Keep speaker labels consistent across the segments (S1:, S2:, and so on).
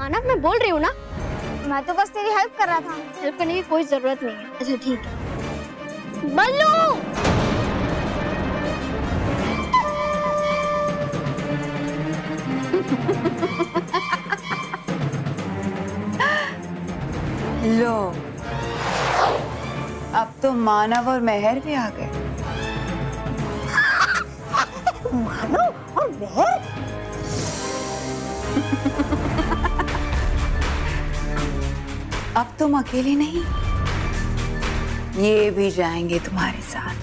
S1: मानव, मैं बोल रही हूँ ना।
S2: मैं तो बस तेरी हेल्प कर रहा था।
S1: हेल्प करने की कोई जरूरत नहीं है। अच्छा ठीक है। बल्लू!
S3: लो, अब तो मानव और मेहर भी आ गए।
S2: मानव और मेहर?
S3: अब तुम अकेले नहीं, ये भी जाएंगे तुम्हारे साथ।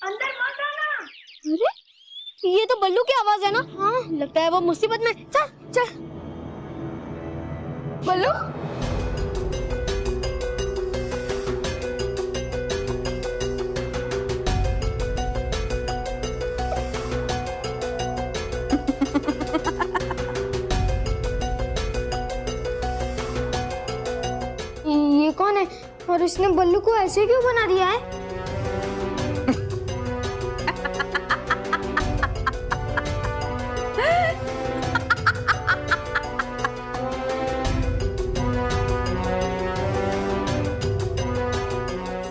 S2: अंदर मत आना।
S1: अरे ये तो बल्लू की आवाज है ना। हाँ लगता है वो मुसीबत में। चल चल बल्लू।
S2: ये कौन है और इसने बल्लू को ऐसे क्यों बना दिया है?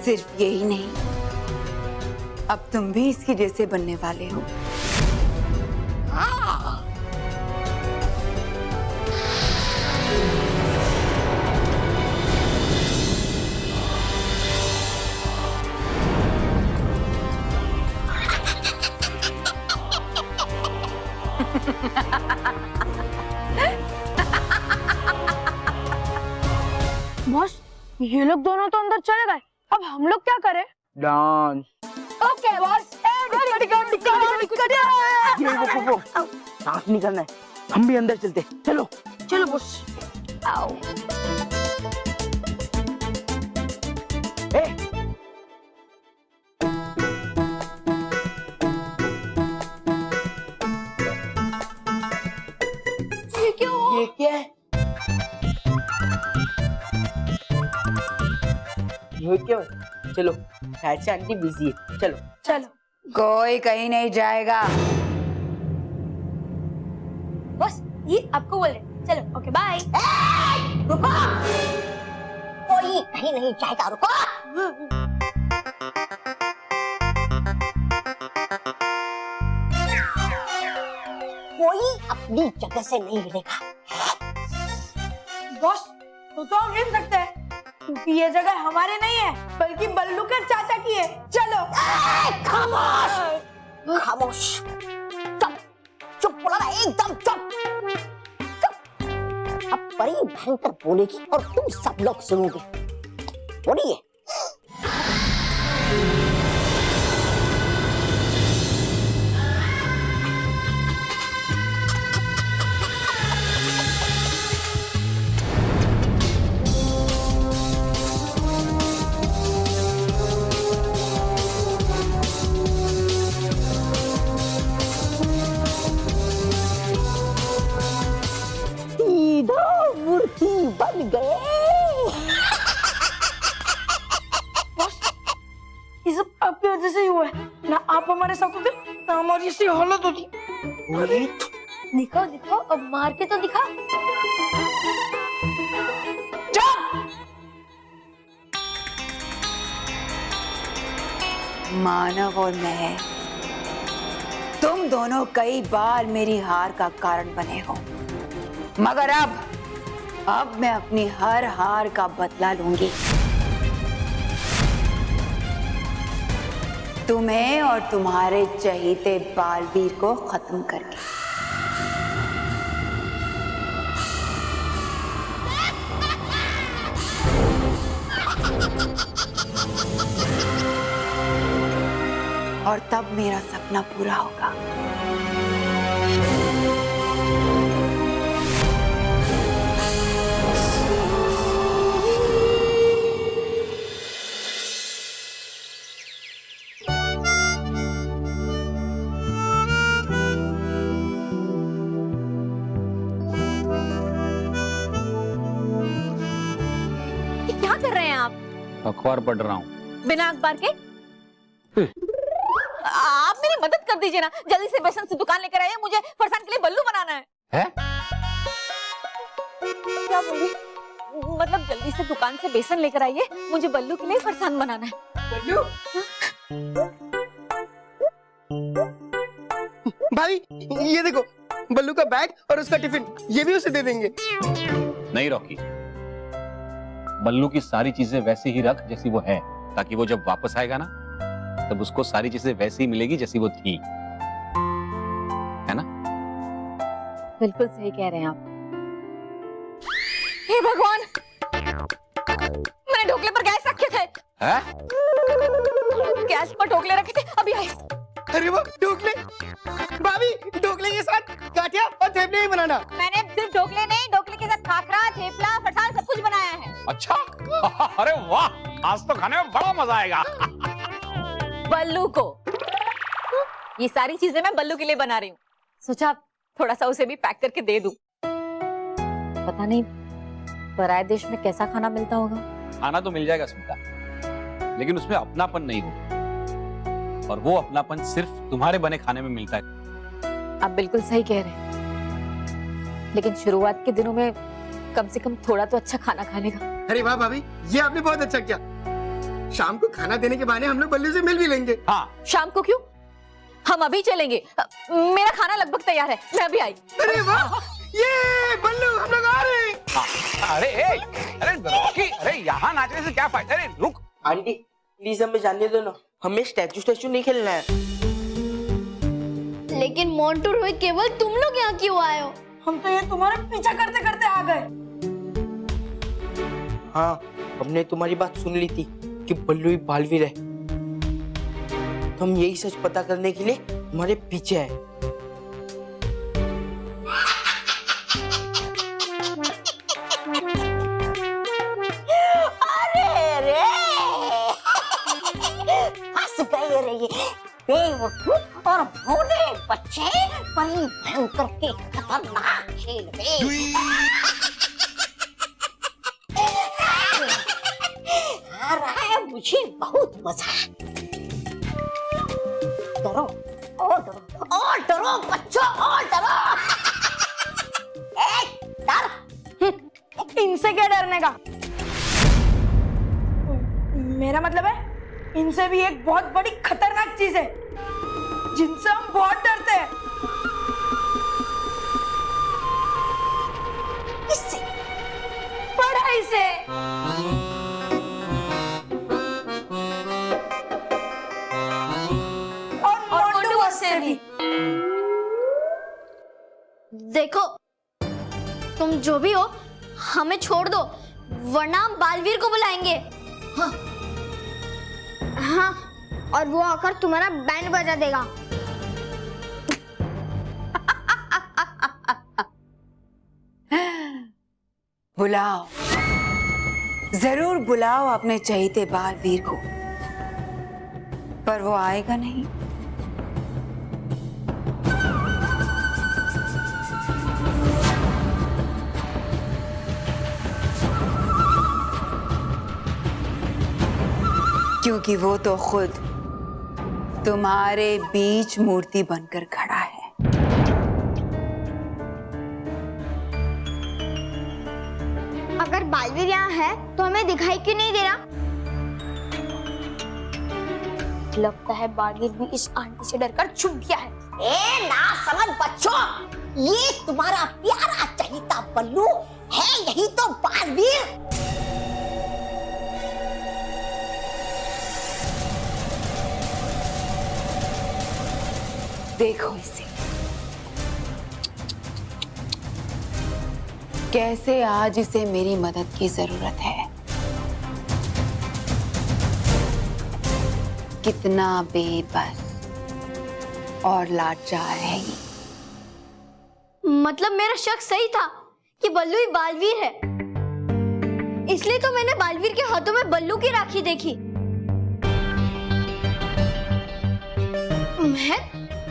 S3: सिर्फ यही नहीं, अब तुम भी इसके जैसे बनने वाले हो।
S2: बॉस, ये लोग दोनों तो अंदर चले गए, अब हम लोग क्या करें?
S4: डांस।
S2: Okay boss.
S4: वो सांस नहीं करना है, हम भी अंदर चलते। चलो
S2: चलो बॉस।
S1: आओ।
S4: ए,
S1: ये क्या हुआ?
S4: ये क्या है? ये क्या है? चलो शायद से आंटी बिजी है। चलो
S2: चलो
S3: कोई कहीं नहीं जाएगा।
S1: बस ये आपको बोल रहे। चलो ओके बाय।
S2: रुको, कोई कहीं नहीं जाएगा। रुको। कोई अपनी जगह से नहीं हिलेगा।
S5: बॉस, तो हम हिल सकते हैं क्योंकि ये जगह हमारे नहीं है बल्कि बल्लू के चाचा की है। चलो।
S2: खामोश, खामोश, चुप, चुप बोला ना, एकदम चुप, चुप। अब बड़ी भयंकर बोलेगी और तुम सब लोग सुनोगे। बोलिए। मूर्ति बन गए।
S5: ये सब आपकी वजह से ही हुआ है ना। आप हमारे साथ होते ना हमारी ऐसी हालत होती।
S1: दिखाओ दिखाओ, अब मार के तो दिखा।
S3: मानव और मैं, तुम दोनों कई बार मेरी हार का कारण बने हो, मगर अब मैं अपनी हर हार का बदला लूंगी। तुम्हें और तुम्हारे चहीते बालवीर को खत्म करके। और तब मेरा सपना पूरा होगा।
S1: क्या कर रहे हैं आप?
S6: अखबार पढ़ रहा हूँ।
S1: बिना अखबार के?
S6: मदद कर दीजिए ना, जल्दी से बेसन से दुकान लेकर आइए, मुझे फरसान के लिए बल्लू बनाना है। क्या बोली? मतलब जल्दी से दुकान से बेसन लेकर आइए, मुझे बल्लू के लिए फरसान बनाना है।
S4: बल्लू भाई ये देखो, बल्लू का बैग और उसका टिफिन, ये भी उसे दे देंगे।
S7: नहीं रॉकी, बल्लू की सारी चीजें वैसे ही रख जैसी वो है, ताकि वो जब वापस आएगा ना तब उसको सारी चीजें वैसी ही मिलेगी जैसी वो थी, है ना?
S6: बिल्कुल सही कह रहे हैं आप। हे भगवान, मैंने ढोकले पर गैस रखे थे।
S7: है?
S6: गैस पर ढोकले रखे थे, अभी आए।
S4: अरे वो ढोकले, भाभी ढोकले के साथ गाठिया और थेपले ही बनाना।
S6: मैंने सिर्फ ढोकले नहीं, ढोकले के साथ खाखरा, थेपला, फरसान सब कुछ बनाया है।
S7: अच्छा अरे वाह, आज तो खाने में बड़ा मजा आएगा।
S6: बल्लू को ये सारी चीजें मैं बल्लू के लिए बना रही हूँ, सोचा थोड़ा सा उसे भी पैक करके दे दूं। पता नहीं पराये देश में कैसा खाना मिलता होगा।
S7: खाना तो मिल जाएगा स्मिता, लेकिन उसमें अपनापन नहीं होगा, और वो अपनापन सिर्फ तुम्हारे बने खाने में मिलता है।
S6: आप बिल्कुल सही कह रहे हैं, लेकिन शुरुआत के दिनों में कम से कम थोड़ा तो अच्छा खाना खाने का।
S4: अरे वाह भाभी, ये आपने बहुत अच्छा किया। शाम को खाना देने के बहाने हम लोग बल्लू से मिल भी लेंगे।
S7: हाँ,
S6: शाम को क्यों, हम अभी चलेंगे। मेरा खाना लगभग तैयार है, मैं अभी आई।
S4: अरे वाह, ये बल्लू हम लोग आ रहे हैं।
S7: हाँ। अरे अरे रॉकी, अरे यहाँ नाचने से क्या फायदा? अरे रुक।
S8: आंटी प्लीज हमें जाने दो ना, हमें स्टैचू नहीं खेलना है।
S1: लेकिन मोंटू रोहित केवल तुम लोग यहाँ क्यों आए हो?
S5: हम तो ये तुम्हारा पीछा करते करते आ गए।
S8: हाँ, हमने तुम्हारी बात सुन ली थी कि बल्लू ही बालवीर है, तो हम यही सच पता करने के लिए तुम्हारे पीछे है।
S2: और भोले बच्चे बड़ी भयंकर के खतरनाक खेल में आ रहा है, मुझे बहुत मजा है। डरो और डरो और डरो बच्चों, और डरो। डर,
S5: इनसे क्या डरने का? मेरा मतलब है इनसे भी एक बहुत बड़ी खतरनाक चीज है जिनसे हम बहुत डरते हैं।
S2: इससे
S5: पढ़ाई से। और मोंटू से भी।
S1: देखो, तुम जो भी हो हमें छोड़ दो, वरना हम बालवीर को बुलाएंगे। हाँ, और वो आकर तुम्हारा बैंड बजा देगा।
S3: बुलाओ, जरूर बुलाओ अपने चहेते बालवीर को, पर वो आएगा नहीं। क्योंकि वो तो खुद तुम्हारे बीच मूर्ति बनकर खड़ा है।
S1: अगर बालवीर यहाँ है तो हमें दिखाई क्यों नहीं दे रहा? लगता है बालवीर भी इस आंटी से डरकर छुप गया है।
S2: ए ना समझ बच्चों, ये तुम्हारा प्यारा चहेता बल्लू है, यही तो बालवीर।
S3: देखो इसे, कैसे आज इसे मेरी मदद की जरूरत है। कितना बेबस और लाचार है ये।
S1: मतलब मेरा शक सही था कि बल्लू ही बालवीर है, इसलिए तो मैंने बालवीर के हाथों में बल्लू की राखी देखी।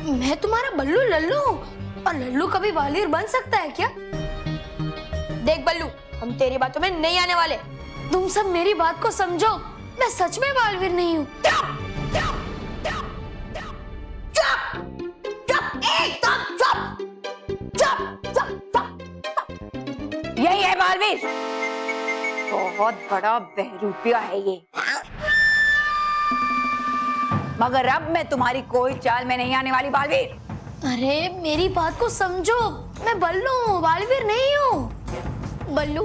S5: मैं तुम्हारा बल्लू लल्लू हूँ, और लल्लू कभी बालवीर बन सकता है क्या? देख बल्लू, हम तेरी बातों में नहीं आने वाले। तुम सब मेरी बात को समझो, मैं सच में बालवीर नहीं हूँ।
S2: चुप!
S3: बालवीर, बहुत बड़ा बहरूपिया है ये, मगर अब मैं तुम्हारी कोई चाल में नहीं आने वाली बालवीर।
S5: अरे मेरी बात को समझो, मैं बल्लू हूँ, बालवीर नहीं हूँ।
S1: बल्लू,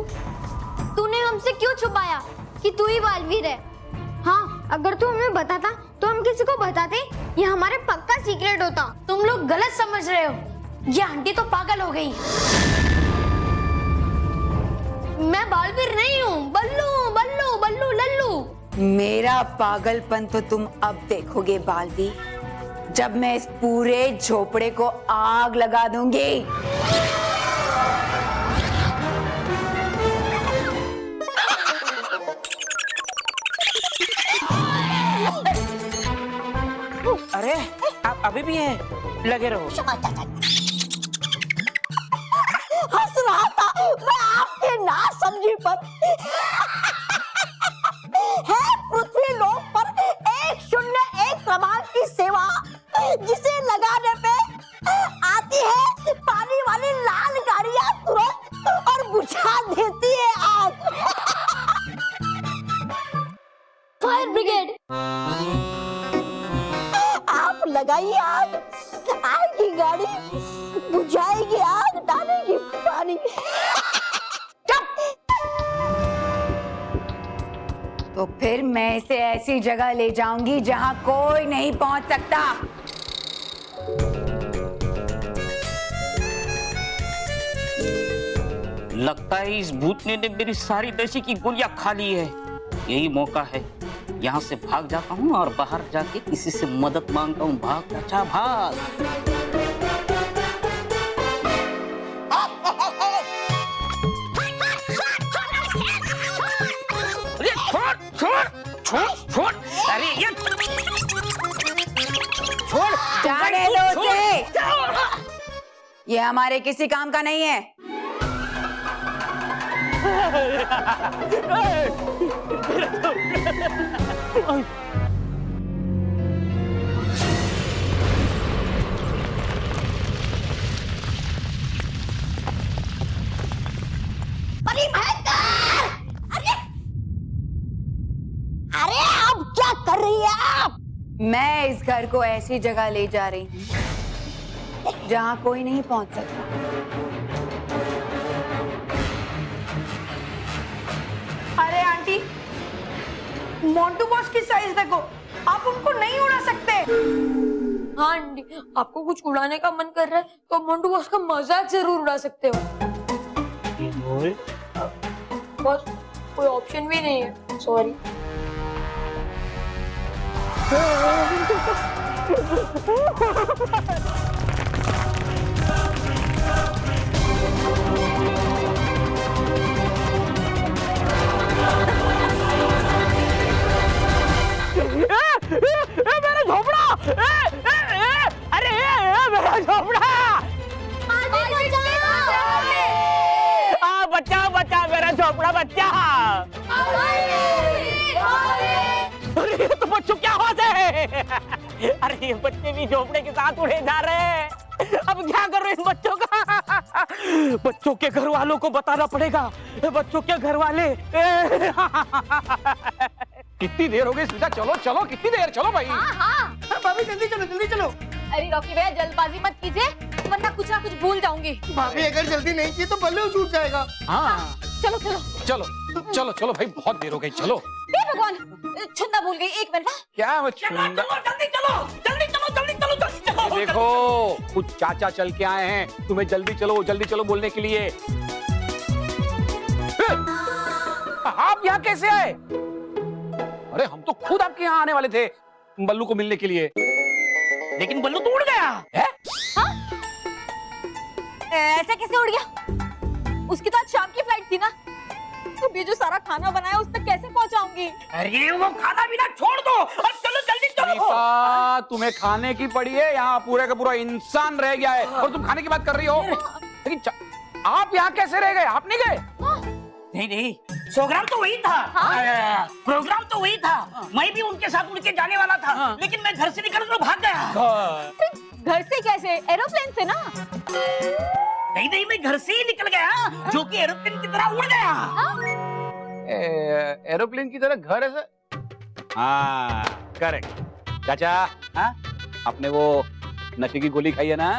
S1: तूने हमसे क्यों छुपाया कि तू ही बालवीर है? हाँ, अगर तू हमें बताता तो हम किसी को बताते, ये हमारे पक्का सीक्रेट होता।
S5: तुम लोग गलत समझ रहे हो, ये आंटी तो पागल हो गई। मैं बालवीर नहीं हूँ, बल्लू बल्लू बल्लू लल्लू।
S3: मेरा पागलपन तो तुम अब देखोगे बालवीर, जब मैं इस पूरे झोपड़े को आग लगा दूंगी।
S8: अरे आप अभी भी हैं, लगे रहो।
S2: हंस रहा था मैं आपके ना समझी पर। है पृथ्वी लोक पर 101 क्रमांक की सेवा, जिसे लगाने पे आती है पानी वाली लाल गाड़ियां तुरंत और बुझा देती है आग।
S1: Fire brigade.
S2: आप लगाइए आग, आएगी गाड़ी, बुझाएगी आग, डालेगी पानी।
S3: तो फिर मैं इसे ऐसी जगह ले जाऊंगी जहां कोई नहीं पहुंच सकता।
S9: लगता है इस भूतनी ने मेरी सारी देसी की गोलियां खा ली है। यही मौका है, यहाँ से भाग जाता हूँ और बाहर जाके किसी से मदद मांगता हूँ। भाग बच्चा भाग। अरे छोड़ छोड़ छोड़ छोड़, अरे ये छोड़,
S3: जाने दो उसे, ये हमारे किसी काम का नहीं है।
S2: अरे आप क्या कर रही है आप?
S3: मैं इस घर को ऐसी जगह ले जा रही हूँ जहां कोई नहीं पहुंच सकता।
S5: अरे आंटी, मोंटू बॉस की साइज देखो, आप उनको नहीं उड़ा सकते। हाँ आंटी, आपको कुछ उड़ाने का मन कर रहा है तो मोंटू बॉस का मजाक जरूर उड़ा सकते हो। बॉस, कोई ऑप्शन भी नहीं है, सॉरी।
S9: मेरा झोपड़ा, अरे मेरा झोपड़ा, बच्चा बच्चा, मेरा झोपड़ा बच्चा। अरे ये तो बच्चों क्या आवाज है? अरे ये बच्चे भी झोपड़े के साथ उड़े जा रहे हैं। अब क्या कर रहे हैं इन बच्चों का? बच्चों के घर वालों को बताना पड़ेगा। बच्चों के घर वाले
S7: कितनी देर हो गई सीधा, चलो चलो, कितनी देर, चलो भाई।
S4: भाभी जल्दी चलो, जल्दी चलो।
S6: अरे रॉकी भैया जल्दबाजी मत कीजिए, वरना कुछ ना कुछ भूल जाऊंगी।
S4: भाभी अगर जल्दी नहीं की तो बल्लू छूट जाएगा।
S7: हाँ
S6: चलो चलो
S7: चलो चलो चलो भाई, बहुत देर हो गई, चलो।
S6: हे भगवान, छुंदा भूल गई, एक मिनट।
S7: क्या वो छुंदा?
S9: जल्दी चलो, जल्दी चलो, जल्दी चलो, जल्दी चलो।
S7: देखो कुछ चाचा चल के आए हैं तुम्हें जल्दी चलो बोलने के लिए। आप यहाँ कैसे आए? अरे हम तो खुद आपके यहाँ आने वाले थे बल्लू को मिलने के लिए,
S9: लेकिन बल्लू तो उड़ गया है।
S6: ऐसे कैसे उड़ गया? उसकी तो आज शाम की फ्लाइट थी ना। तो ये जो सारा खाना बनाया उस तक कैसे पहुंचाऊंगी?
S9: अरे वो खाना पीना छोड़ दो और चलो जल्दी चलो।
S7: रीता, तुम्हें खाने की पड़ी है, यहाँ पूरे का पूरा इंसान रह गया है और तुम खाने की बात कर रही हो। लेकिन आप यहाँ कैसे रह गए? आप नहीं गए?
S9: नहीं नहीं, प्रोग्राम तो वही था। प्रोग्राम तो वही था। मैं भी उनके साथ उड़ के जाने वाला था, लेकिन मैं घर से निकल तो भाग गया।
S6: घर से कैसे? एरोप्लेन से ना।
S9: नहीं नहीं, मैं घर से ही निकल गया, जो कि एरोप्लेन की तरह उड़ गया।
S7: एरोप्लेन की तरह घर ऐसा? हाँ करेक्ट। चाचा, हाँ आपने वो नशे की गोली खाई है ना?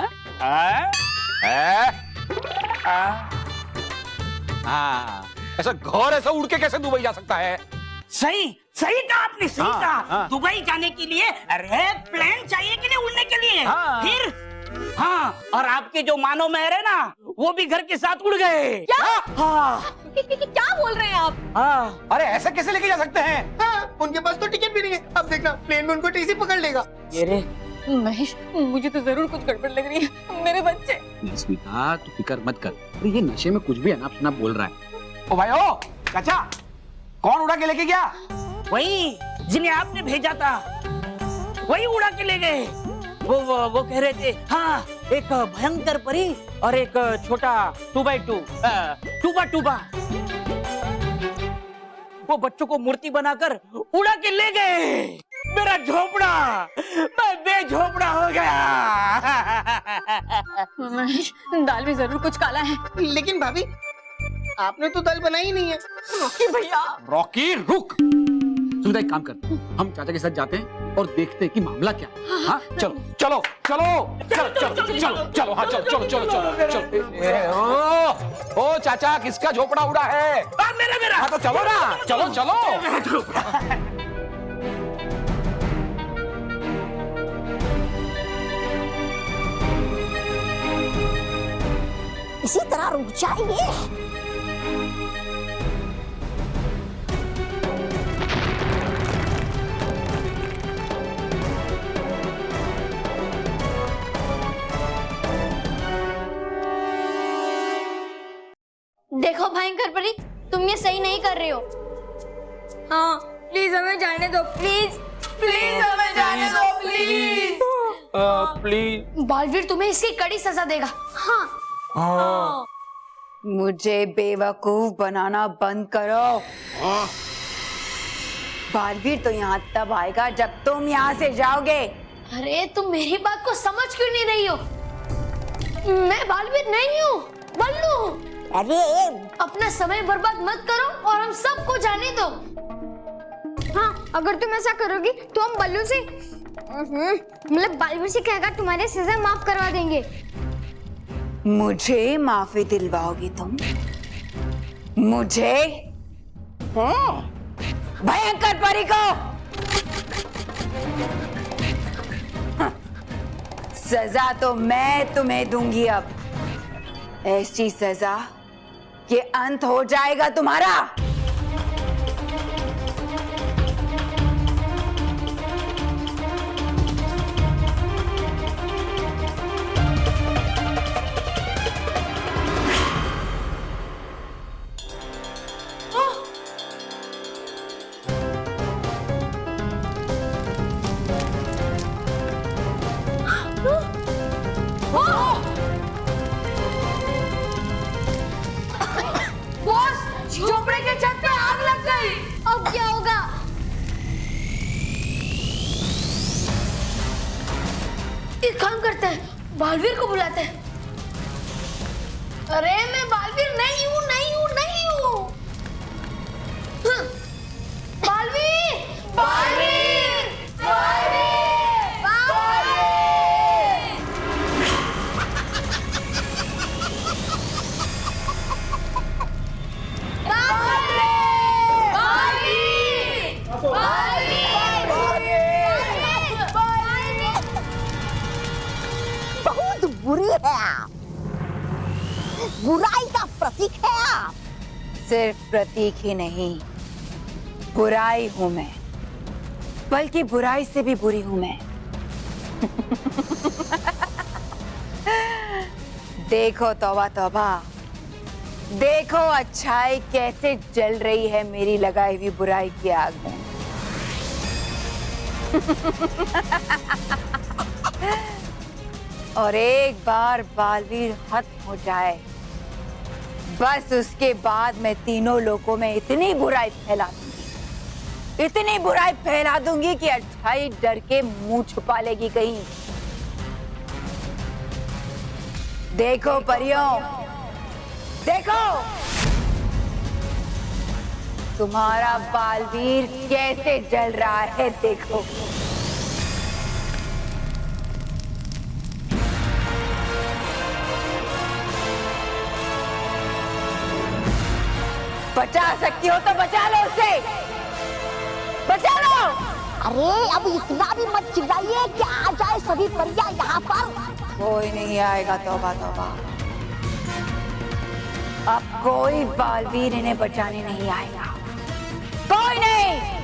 S7: हाँ, ऐसा घर ऐसा उड़ के कैसे दुबई जा सकता है?
S9: सही सही कहा आपने, सही
S7: हाँ,
S9: कहा।
S7: हाँ।
S9: दुबई जाने के लिए अरे प्लेन चाहिए कि नहीं उड़ने के लिए?
S7: हाँ।
S9: फिर हाँ, और आपके जो मानो मेहर है ना, वो भी घर के साथ उड़ गए।
S6: क्या?
S9: हाँ
S6: क्या बोल रहे हैं आप?
S9: हाँ।
S7: अरे ऐसे कैसे लेके जा सकते हैं?
S4: हाँ, उनके पास तो टिकट भी नहीं है। अब देखना प्लेन में उनको टीसी पकड़ लेगा।
S9: ये रे,
S6: महेश, मुझे तो जरूर कुछ गड़बड़ लग रही है। मेरे बच्चे।
S7: स्मिता तू फिक्र मत कर, अरे ये नशे में कुछ भी अनाप शनाप बोल रहा है। ओ भाई ओ चाचा, कौन उड़ा के लेके गया?
S9: वही जिन्हें आपने भेजा था, वही उड़ा के ले गए। वो कह रहे थे, हाँ एक भयंकर परी और एक छोटा 2x2 टूबा वो बच्चों को मूर्ति बनाकर उड़ा के ले गए। मेरा झोपड़ा, मैं बेझोपड़ा हो गया।
S6: महेश, दाल में जरूर कुछ काला है।
S4: लेकिन भाभी आपने तो दाल बनाई ही नहीं है।
S6: भैया,
S7: रॉकी रुक। सुमिता एक काम करते हैं, हम चाचा के साथ जाते हैं और देखते हैं कि मामला क्या है। हाँ चलो चलो चलो चलो चलो चलो चलो हाँ चलो चलो चलो चलो। ओ चाचा, किसका झोपड़ा उड़ा है?
S9: मेरा
S7: हाँ तो चलो ना, चलो चलो।
S2: इसी तरह रुक जाएंगे।
S1: देखो भयंकर परी, तुम ये सही नहीं कर रहे हो।
S5: हाँ प्लीज हमें जाने दो, प्लीज प्लीज हमें जाने दो, प्लीज।
S9: प्लीज।
S1: बालवीर तुम्हें इसकी कड़ी सजा देगा। हाँ
S3: मुझे बेवकूफ बनाना बंद करो। बालवीर तो यहाँ तब आएगा जब तुम यहाँ से जाओगे।
S1: अरे तुम मेरी बात को समझ क्यों नहीं रही हो? मैं बालवीर नहीं हूँ, बल्लू हूँ।
S2: अरे
S1: अपना समय बर्बाद मत करो और हम सबको जाने दो। हाँ, अगर तुम ऐसा करोगी तो हम बल्लू से मतलब बालवीर से कहकर तुम्हारी सजा माफ करवा देंगे।
S3: मुझे माफी दिलवाओगी तुम? मुझे? भयंकर परी को? सजा तो मैं तुम्हें दूंगी अब। ऐसी सजा कि अंत हो जाएगा तुम्हारा।
S1: झोपड़े के छत पे आग लग गई। अब क्या होगा? एक काम करते हैं, बालवीर को बुलाते हैं। अरे मैं बालवीर नहीं हूँ, नहीं हूँ, नहीं हूँ। हाँ। बालवीर, बालवीर, बालवीर, बालवीर।
S2: बहुत बुरी है आप, बुराई का प्रतीक है आप।
S3: सिर्फ प्रतीक ही नहीं, बुराई हूं मैं, बल्कि बुराई से भी बुरी हूं मैं। देखो तौबा तौबा, देखो अच्छाई कैसे जल रही है मेरी लगाई हुई बुराई की आग में। और एक बार बालवीर खत्म हो जाए, बस उसके बाद मैं तीनों लोगों में इतनी बुराई फैला दूंगी, इतनी बुराई फैला दूंगी कि अच्छाई डर के मुंह छुपा लेगी कहीं। देखो परियों, देखो तुम्हारा बालवीर कैसे जल रहा है, देखो। बचा सकती हो तो बचा लो उसे, बचा लो।
S2: अरे अब इतना भी मत चिल्लाइए कि आ जाए सभी परियां यहाँ पर।
S3: कोई नहीं आएगा, तौबा तौबा। अब कोई बालवीर इन्हें बचाने नहीं आएगा, कोई नहीं।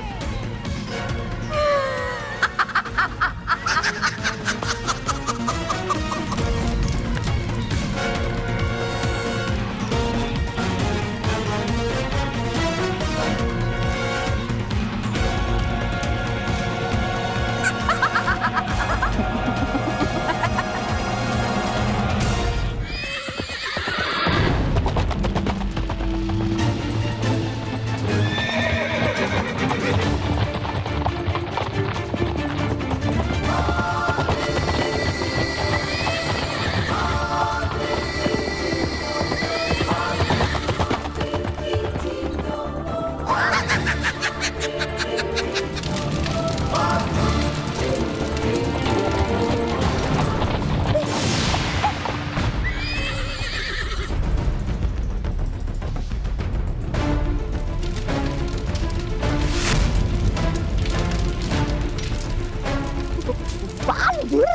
S2: बालवीर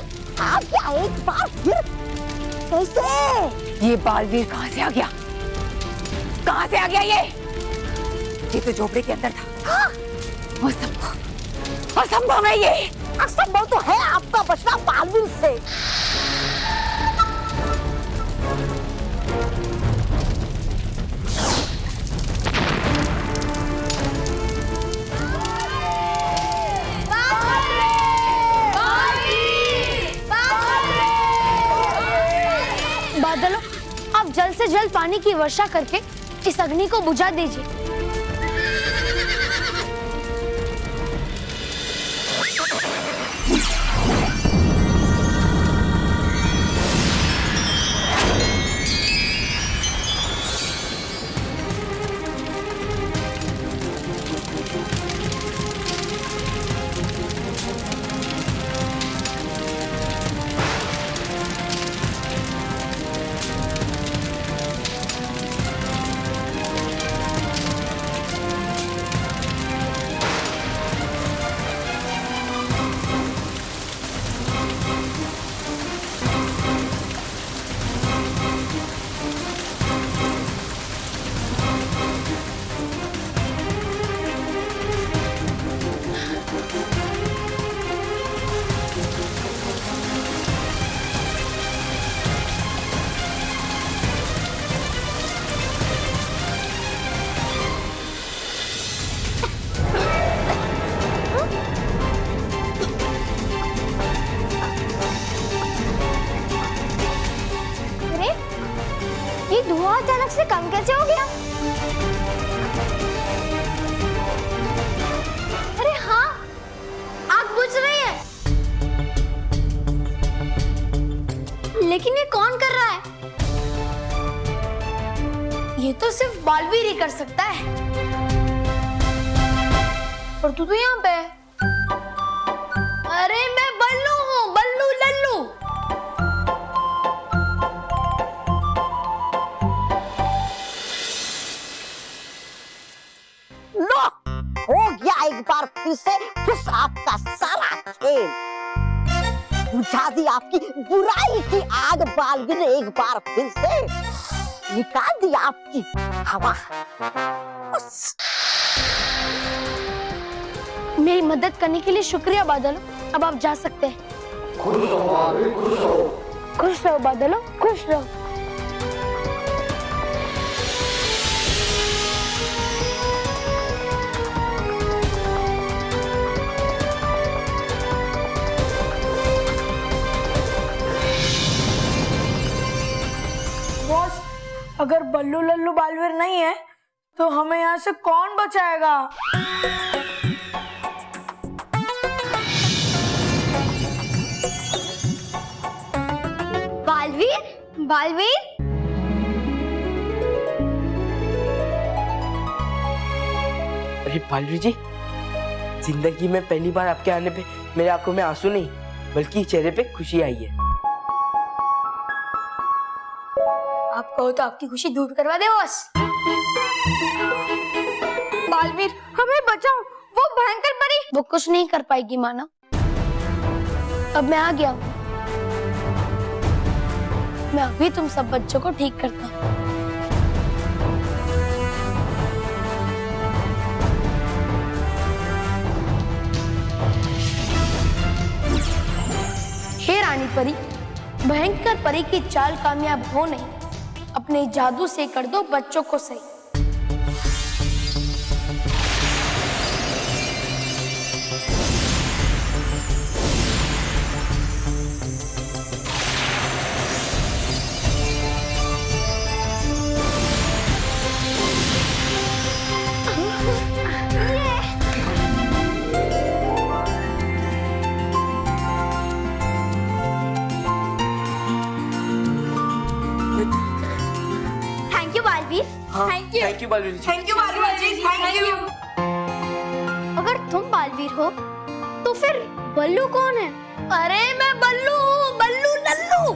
S2: आ गया एक बार फिर, कैसे?
S3: ये बालवीर कहाँ से आ गया? कहाँ से आ गया ये तो झोपड़ी के अंदर था।
S2: हाँ?
S3: असंभव, असंभव है ये।
S2: असंभव तो है आपका बचना बालवीर से।
S1: बादलों, आप जल्द से जल्द पानी की वर्षा करके इस अग्नि को बुझा दीजिए। धुआं अचानक से कम कैसे हो गया? अरे हाँ, आग बुझ रही है। लेकिन ये कौन कर रहा है? ये तो सिर्फ बालवीर ही कर सकता है। और तू तो यहाँ पे है। अरे मैं बल्लू हूँ, बल्लू लल्लू।
S2: लो, हो गया एक बार फिर से खुश आपका सारा खेल। बुझा दी आपकी बुराई की आग बालवीर ने एक बार फिर से, निकाल दी आपकी हवा।
S1: मेरी मदद करने के लिए शुक्रिया बादलों, अब आप जा सकते हैं।
S4: खुश रहो बालवीर, खुश रहो।
S1: खुश रहो बादलों, खुश रहो।
S5: बॉस, अगर बल्लू लल्लू बालवीर नहीं है तो हमें यहाँ से कौन बचाएगा?
S1: बालवीर, बालवीर,
S8: अरे बालवीर जी, जिंदगी में पहली बार आपके आने पे मेरे आंखों में आंसू नहीं बल्कि चेहरे पे खुशी आई है।
S5: आप कहो तो आपकी खुशी दूर करवा दे बॉस।
S1: बालवीर हमें बचाओ, वो भयंकर परी। वो कुछ नहीं कर पाएगी माना। अब मैं आ गया हूँ। मैं अभी तुम सब बच्चों को ठीक करता हूँ। हे रानी परी, भयंकर परी की चाल कामयाब हो नहीं, अपने जादू से कर दो बच्चों को सही। Thank you Baalveer, thank you.
S8: Thank you Baalveer ji.
S5: Thank you Baalveer ji, thank you.
S1: अगर तुम बालवीर हो तो फिर बल्लू कौन है? अरे मैं बल्लू हूँ, बल्लू लल्लू।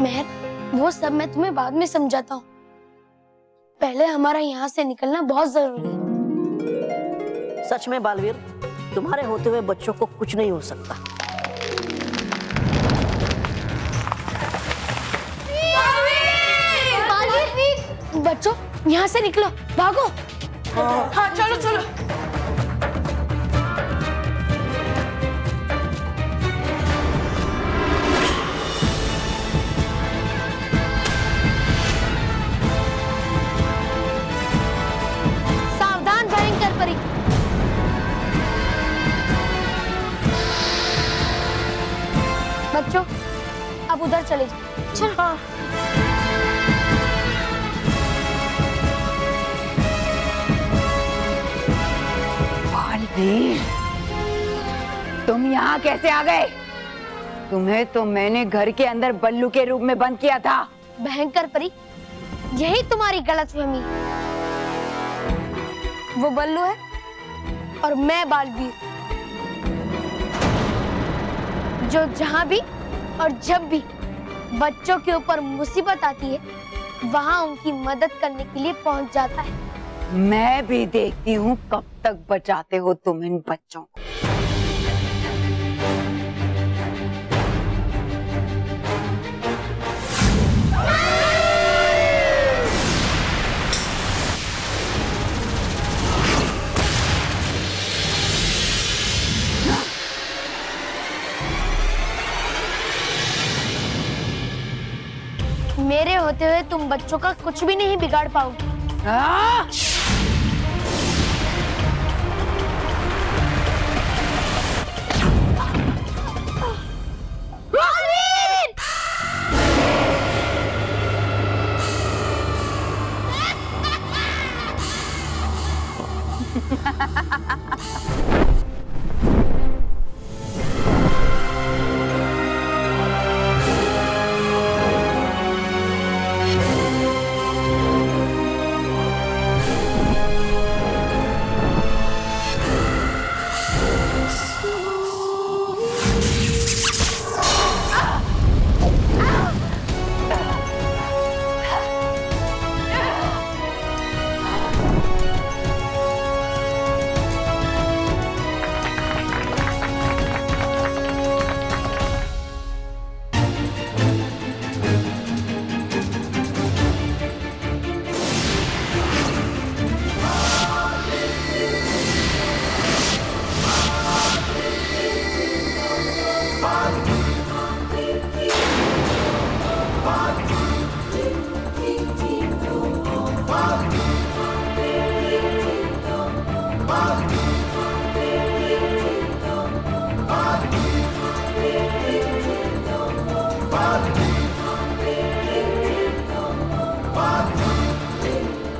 S1: मेहर, वो सब मैं तुम्हें बाद में समझाता हूँ। पहले हमारा यहाँ से निकलना बहुत जरूरी है।
S2: सच में बालवीर, तुम्हारे होते हुए बच्चों को कुछ नहीं हो सकता।
S1: बालवीर, बच्चों यहाँ से निकलो, भागो।
S5: हाँ चलो चलो।
S1: सावधान भयंकर परी। बच्चों अब उधर चले जाओ। चलो। हाँ।
S3: बालवीर, तुम यहाँ कैसे आ गए? तुम्हें तो मैंने घर के अंदर बल्लू के रूप में बंद किया था।
S1: भयंकर परी, यही तुम्हारी गलतफहमी है। वो बल्लू है और मैं बालवीर, जो जहां भी और जब भी बच्चों के ऊपर मुसीबत आती है, वहां उनकी मदद करने के लिए पहुंच जाता है।
S3: मैं भी देखती हूँ कब तक बचाते हो तुम इन बच्चों को।
S1: मेरे होते हुए तुम बच्चों का कुछ भी नहीं बिगाड़ पाओगे।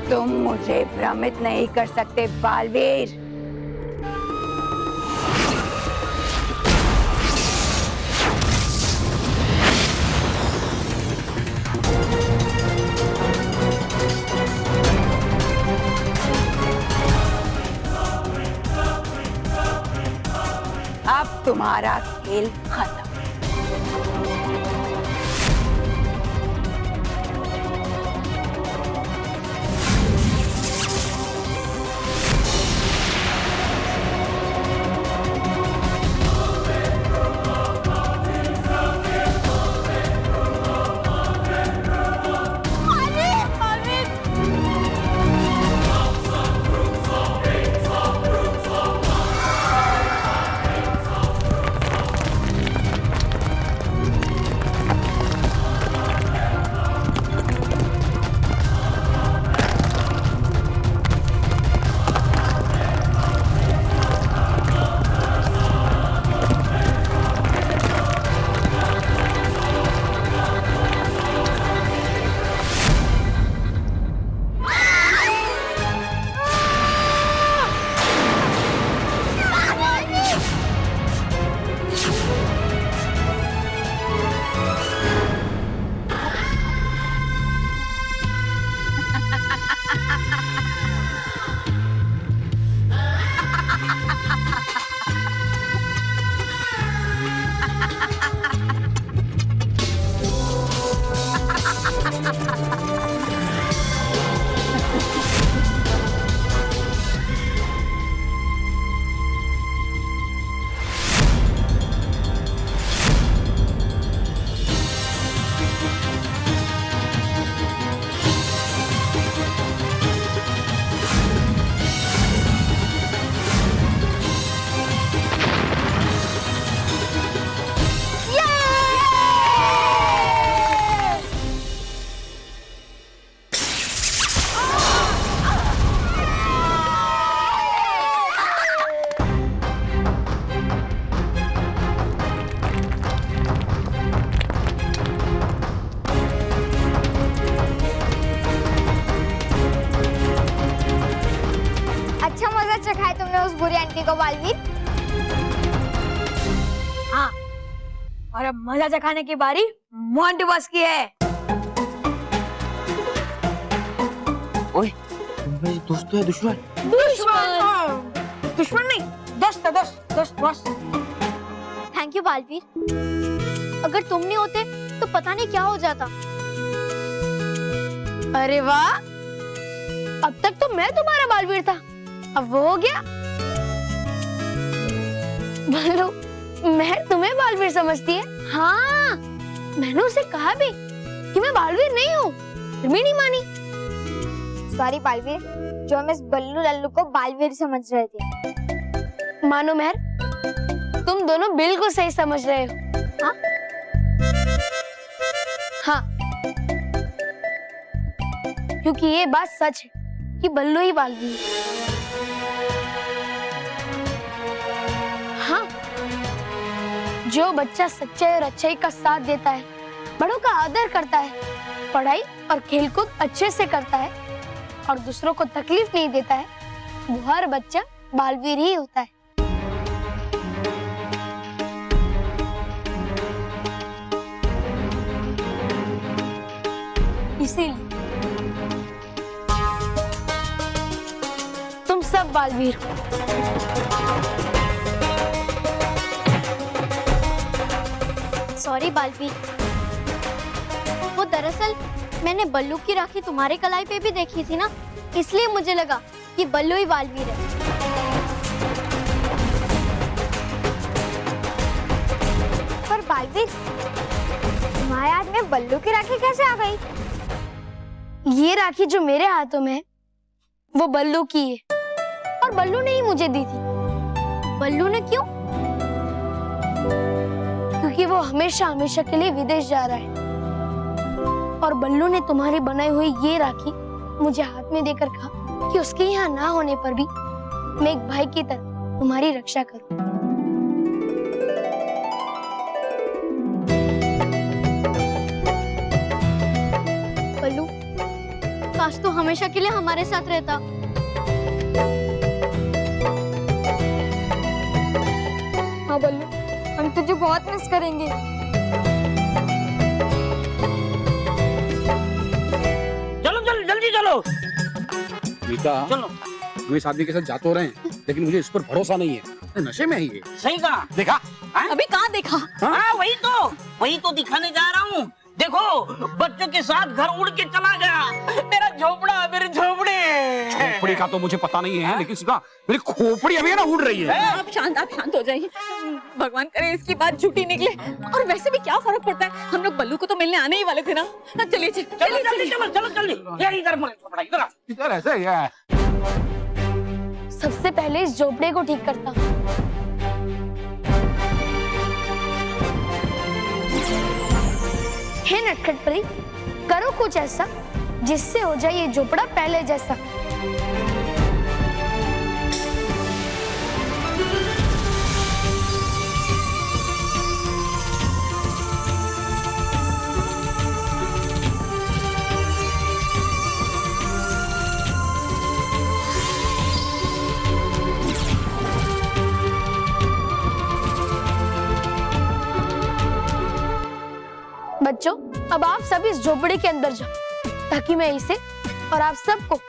S3: तुम मुझे भ्रमित नहीं कर सकते बालवीर। तुम्हारा खेल खत्म।
S1: अच्छा मजा चखाया तुमने उस बुरी आंटी को बालवीर।
S5: हाँ, और अब मजा चखाने की बारी मोंटू बॉस की है।
S8: ओए, तुम मेरे दोस्त है दुश्मन?
S5: दुश्मन? दुश्मन नहीं, दोस्त है, दोस्त, दोस्त, बॉस।
S1: थैंक यू बालवीर, अगर तुम नहीं होते तो पता नहीं क्या हो जाता।
S5: अरे वाह, अब तक तो मैं तुम्हारा बालवीर था, अब वो हो गया। बल्लू, महर तुम्हें बालवीर समझती है? हाँ, मैंने उसे कहा भी कि मैं बालवीर नहीं हूँ, फिर भी नहीं मानी।
S1: सॉरी बालवीर, जो हम इस बल्लू लल्लू को बालवीर समझ रहे थे।
S5: मानो महर, तुम दोनों बिल्कुल सही समझ रहे हो। हाँ? हाँ, क्योंकि ये बात सच है कि बल्लू ही बालवीर है। हाँ, जो बच्चा सच्चाई और अच्छाई का साथ देता है, बड़ों का आदर करता है, पढ़ाई और खेलकूद अच्छे से करता है और दूसरों को तकलीफ नहीं देता है, वो हर बच्चा बालवीर ही होता है। इसीलिए तुम सब बालवीर हो।
S1: सॉरी बालवीर, वो दरअसल मैंने बल्लू की राखी तुम्हारे कलाई पे भी देखी थी ना, इसलिए मुझे लगा कि बल्लू ही बालवीर है। पर बालवीर, तुम्हारे हाथ में बल्लू की राखी कैसे आ गई?
S5: ये राखी जो मेरे हाथों में है, वो बल्लू की है और बल्लू ने ही मुझे दी थी।
S1: बल्लू ने क्यों?
S5: क्योंकि वो हमेशा हमेशा के लिए विदेश जा रहा है और बल्लू ने तुम्हारी बनाई हुई ये राखी मुझे हाथ में देकर कहा कि उसके यहाँ ना होने पर भी मैं एक भाई की तरह तुम्हारी रक्षा करूं।
S1: बल्लू, काश तू हमेशा के लिए हमारे साथ रहता।
S5: हाँ बल्लू, हम तुझे बहुत मिस करेंगे।
S9: चलो चलो जल्दी चलो।
S10: मीता,
S9: चलो
S10: हम इस आदमी के साथ जा तो रहे हैं,
S7: लेकिन मुझे इस पर भरोसा नहीं है। नशे में है ये।
S9: सही कहा।
S7: देखा?
S6: अभी कहाँ देखा?
S9: हाँ वही तो दिखाने जा रहा हूँ। देखो बच्चों के साथ घर उड़ के चला गया। मेरा झोपड़ा, मेरे झोपड़े।
S7: खोपड़ी का तो मुझे पता नहीं है, लेकिन सुना, मेरी खोपड़ी अभी ना उड़ रही है।
S6: आप शांत हो जाइए। भगवान करे इसकी बात झूठी निकले। और वैसे भी क्या फर्क पड़ता है, हम लोग बल्लू को तो मिलने आने ही वाले थे ना। चलिए
S9: चलो जल्दी। ये इधर झोपड़ा इधर।
S7: इधर ऐसे है।
S1: सबसे पहले इस झोपड़े को ठीक करता हूँ। हे नटखट परी, करो कुछ ऐसा जिससे हो जाए ये झोपड़ा पहले जैसा। बच्चों, अब आप सब इस झोपड़ी के अंदर जाओ ताकि मैं इसे और आप सबको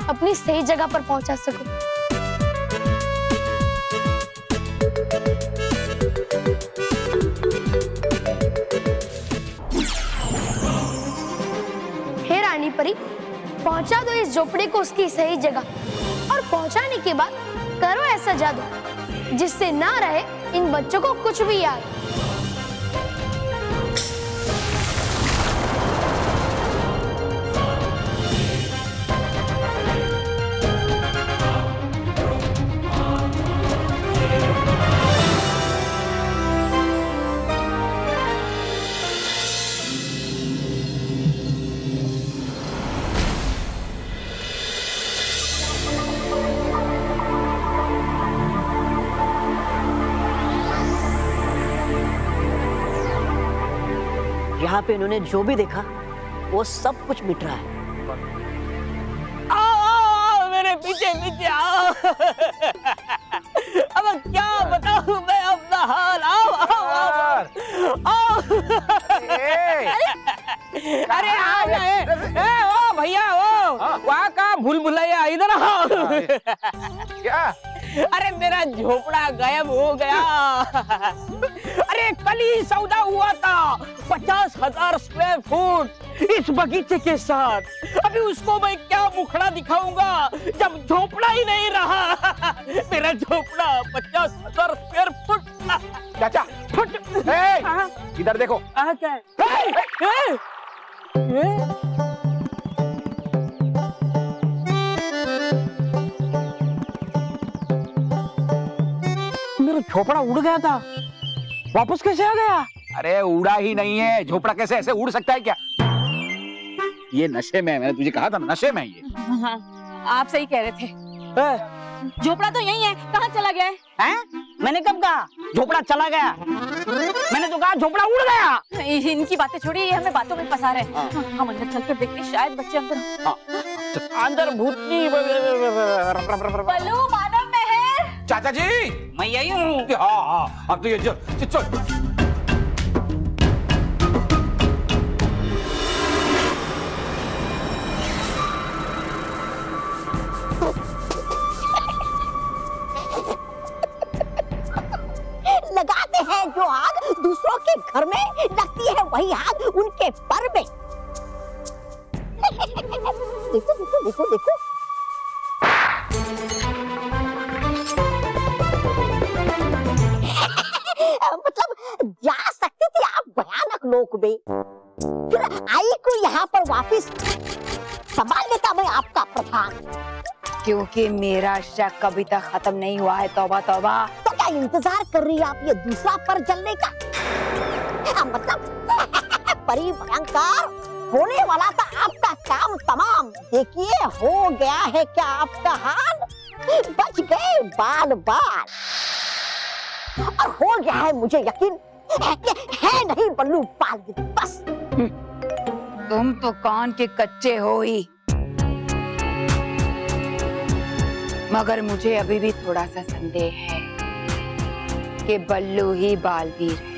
S1: अपनी सही जगह पर पहुंचा सकूं। हे रानी परी, पहुंचा दो इस झोपड़ी को उसकी सही जगह, और पहुंचाने के बाद करो ऐसा जादू जिससे ना रहे इन बच्चों को कुछ भी याद।
S2: यहाँ पे इन्होंने जो भी देखा वो सब कुछ मिट रहा है।
S9: आओ मेरे पीछे आओ। अब क्या बताऊं मैं अपना हाल। आओ। अरे आओ ओ भैया वहाँ का भूल भुलैया, इधर आओ।
S7: क्या?
S9: अरे मेरा झोपड़ा गायब हो गया। अरे कल ही सौदा हुआ था 50,000 स्क्वायर फुट इस बगीचे के साथ। अभी उसको मैं क्या मुखड़ा दिखाऊंगा जब झोपड़ा ही नहीं रहा। मेरा झोपड़ा 50,000 स्क्वायर फुट।
S7: चाचा
S9: फुट।
S7: इधर देखो।
S9: क्या है? मेरा झोपड़ा उड़ गया था, वापस कैसे आ गया?
S7: अरे उड़ा ही नहीं है, झोपड़ा कैसे ऐसे उड़ सकता है क्या? ये नशे में है, मैंने तुझे कहा था नशे में ये।
S6: हाँ, आप सही कह रहे थे। झोपड़ा तो यही है, कहाँ चला गया है?
S9: मैंने कब कहा झोपड़ा चला गया? मैंने तो कहा झोपड़ा उड़ गया।
S6: इनकी बातें छोड़िए, ये हमें बातों में फंसा रहे हैं। हम अंदर चलकर देखते हैं, शायद बच्चे अंदर
S9: अंदर भूतनी।
S6: बल्लू, मानव महर।
S7: चाचा जी
S9: मैं यही हूँ।
S7: हाँ अब तो ये चल।
S2: लगाते हैं जो आग दूसरों के घर में, लगती है वही आग उनके पर में। देखो देखो देखो देखो। मतलब जा सकते थे आप भयानक लोक में, फिर आई को यहाँ पर वापस संभाल लेता मैं आपका प्रधान।
S3: क्योंकि मेरा शक कभी तक खत्म नहीं हुआ है। तौबा तौबा।
S2: तो क्या इंतजार कर रही है आप ये दूसरा पर जलने का? मतलब परी भयंकर होने वाला था आपका काम तमाम। देखिए हो गया है क्या आपका हाल, बच गए बाल बाल। और हो गया है मुझे यकीन है नहीं बल्लू पाल। बस
S3: तुम तो कान के कच्चे हो ही, मगर मुझे अभी भी थोड़ा सा संदेह है कि बल्लू ही बालवीर है।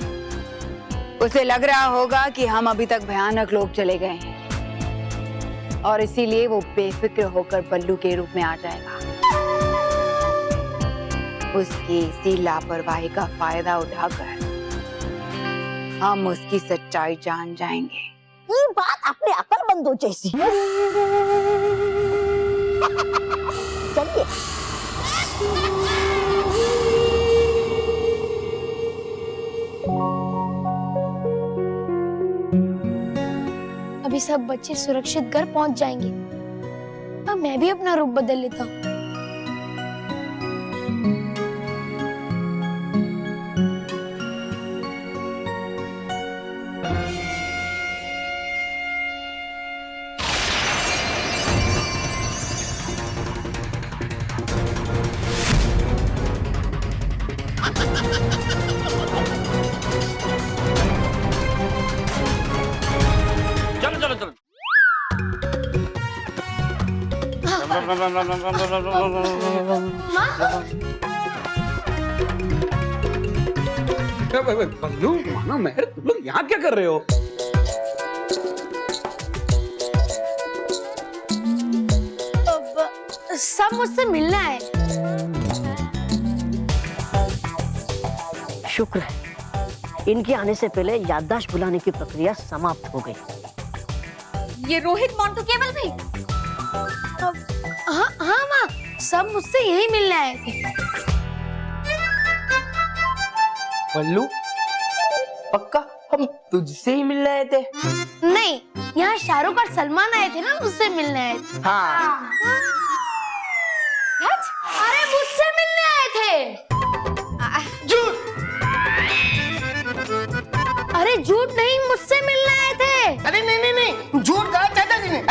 S3: उसे लग रहा होगा कि हम अभी तक भयानक लोग चले गए हैं और इसीलिए वो बेफिक्र होकर बल्लू के रूप में आ जाएगा। उसकी इसी लापरवाही का फायदा उठाकर हम उसकी सच्चाई जान जाएंगे।
S2: ये बात अपने अकलमंदों जैसी। चलिए।
S1: अभी सब बच्चे सुरक्षित घर पहुंच जाएंगे। अब मैं भी अपना रूप बदल लेता हूँ।
S9: चलो चलो चलो
S7: बल्लू मानो मेहर, तुम लोग यहाँ क्या कर रहे हो?
S1: सब मुझसे मिलना है।
S2: शुक्र है, इनके आने से पहले याददाश्त भुलाने की प्रक्रिया समाप्त हो गई।
S5: ये रोहित मोंटू केवल भाई।
S1: हाँ हाँ माँ, सब मुझसे यही मिलने आए थे।
S8: बल्लू, पक्का हम तुझसे ही मिलने आए थे?
S1: नहीं, यहाँ शाहरुख और सलमान आए थे ना, मुझसे मिलने आए थे।
S8: हाँ।
S1: अरे मुझसे मिलने आए थे। अरे झूठ नहीं, मुझसे मिलने आए थे।
S4: अरे नहीं नहीं नहीं, झूठ कहा चाचा जी ने।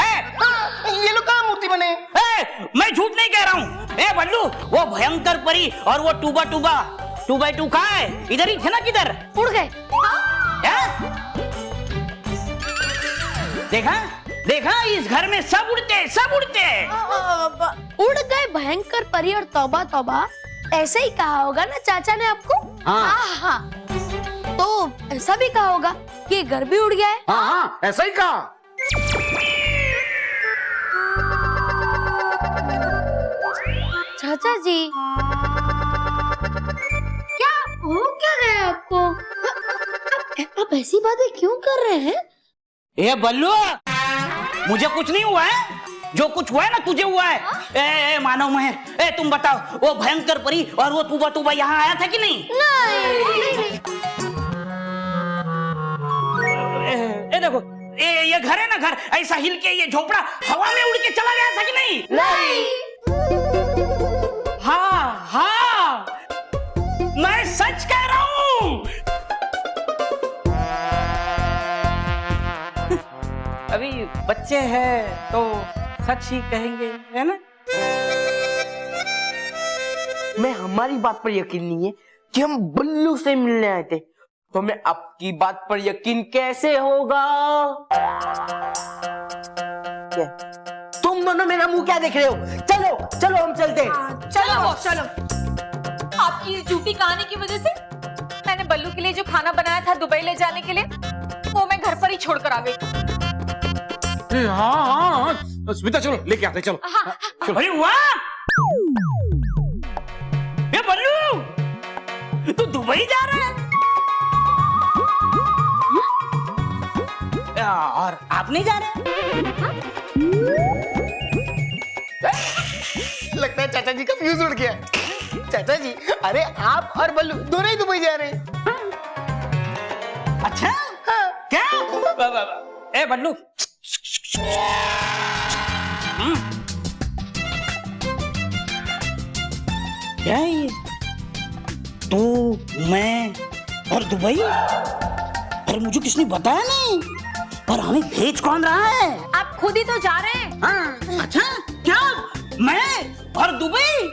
S4: ये लोग कहाँ मूर्ति बने?
S9: मैं झूठ नहीं कह रहा हूँ। ए बल्लू, वो भयंकर परी और वो टूबा टूबा 2x2 कहाँ है? इधर ही थे ना, किधर
S1: उड़ गए।
S9: देखा देखा, इस घर में सब उड़ते सब उड़ते।
S1: उड़ गए भयंकर परी और तौबा तौबा, ऐसे ही कहा होगा ना चाचा ने आपको? हाँ। तो ऐसा भी कहा होगा कि घर भी उड़ गया है।
S7: हाँ, ऐसा ही कहा।
S1: चाचा जी, क्या हो क्या गया आपको? आप ऐसी बातें क्यों कर रहे हैं?
S9: ए बल्लू, मुझे कुछ नहीं हुआ है। जो कुछ हुआ है ना, तुझे हुआ है। ए मानव मेहर, तुम बताओ, वो भयंकर परी और वो टूबा टूबा यहाँ आया था कि नहीं?
S1: नहीं।
S9: देखो, ये घर है ना, घर ऐसा हिल के ये झोपड़ा हवा में उड़ के चला गया था कि नहीं?
S1: नहीं।
S9: हाँ हाँ, मैं सच कह रहा हूँ। अभी बच्चे हैं तो सच ही कहेंगे, है ना?
S8: मैं हमारी बात पर यकीन नहीं है कि हम बल्लू से मिलने आए थे, तो मैं आपकी बात पर यकीन कैसे होगा? क्या? तुम दोनों मेरा मुंह क्या देख रहे हो? चलो चलो, हम चलते हैं।
S5: चलो चलो। आपकी इस झूठी कहानी की वजह से मैंने बल्लू के लिए जो खाना बनाया था दुबई ले जाने के लिए, वो मैं घर पर ही छोड़कर आ गई।
S7: हाँ, स्मिता चलो लेके आते, चलो।
S9: चलो। अरे वाह, ये बल्लू, तू दुबई जा रहा है? और आप नहीं जा रहे?
S4: लगता है चाचा जी का फ्यूज उड़ गया। चाचा जी, अरे आप और बल्लू दोनों ही दुबई जा रहे हैं।
S9: अच्छा, क्या? ए बल्लू, क्या है ये? तू, मैं और दुबई, और मुझे किसने बताया नहीं? और हमें भेज कौन रहा है?
S5: आप खुद ही तो जा रहे हैं।
S9: हाँ, अच्छा, क्या? मैं और दुबई?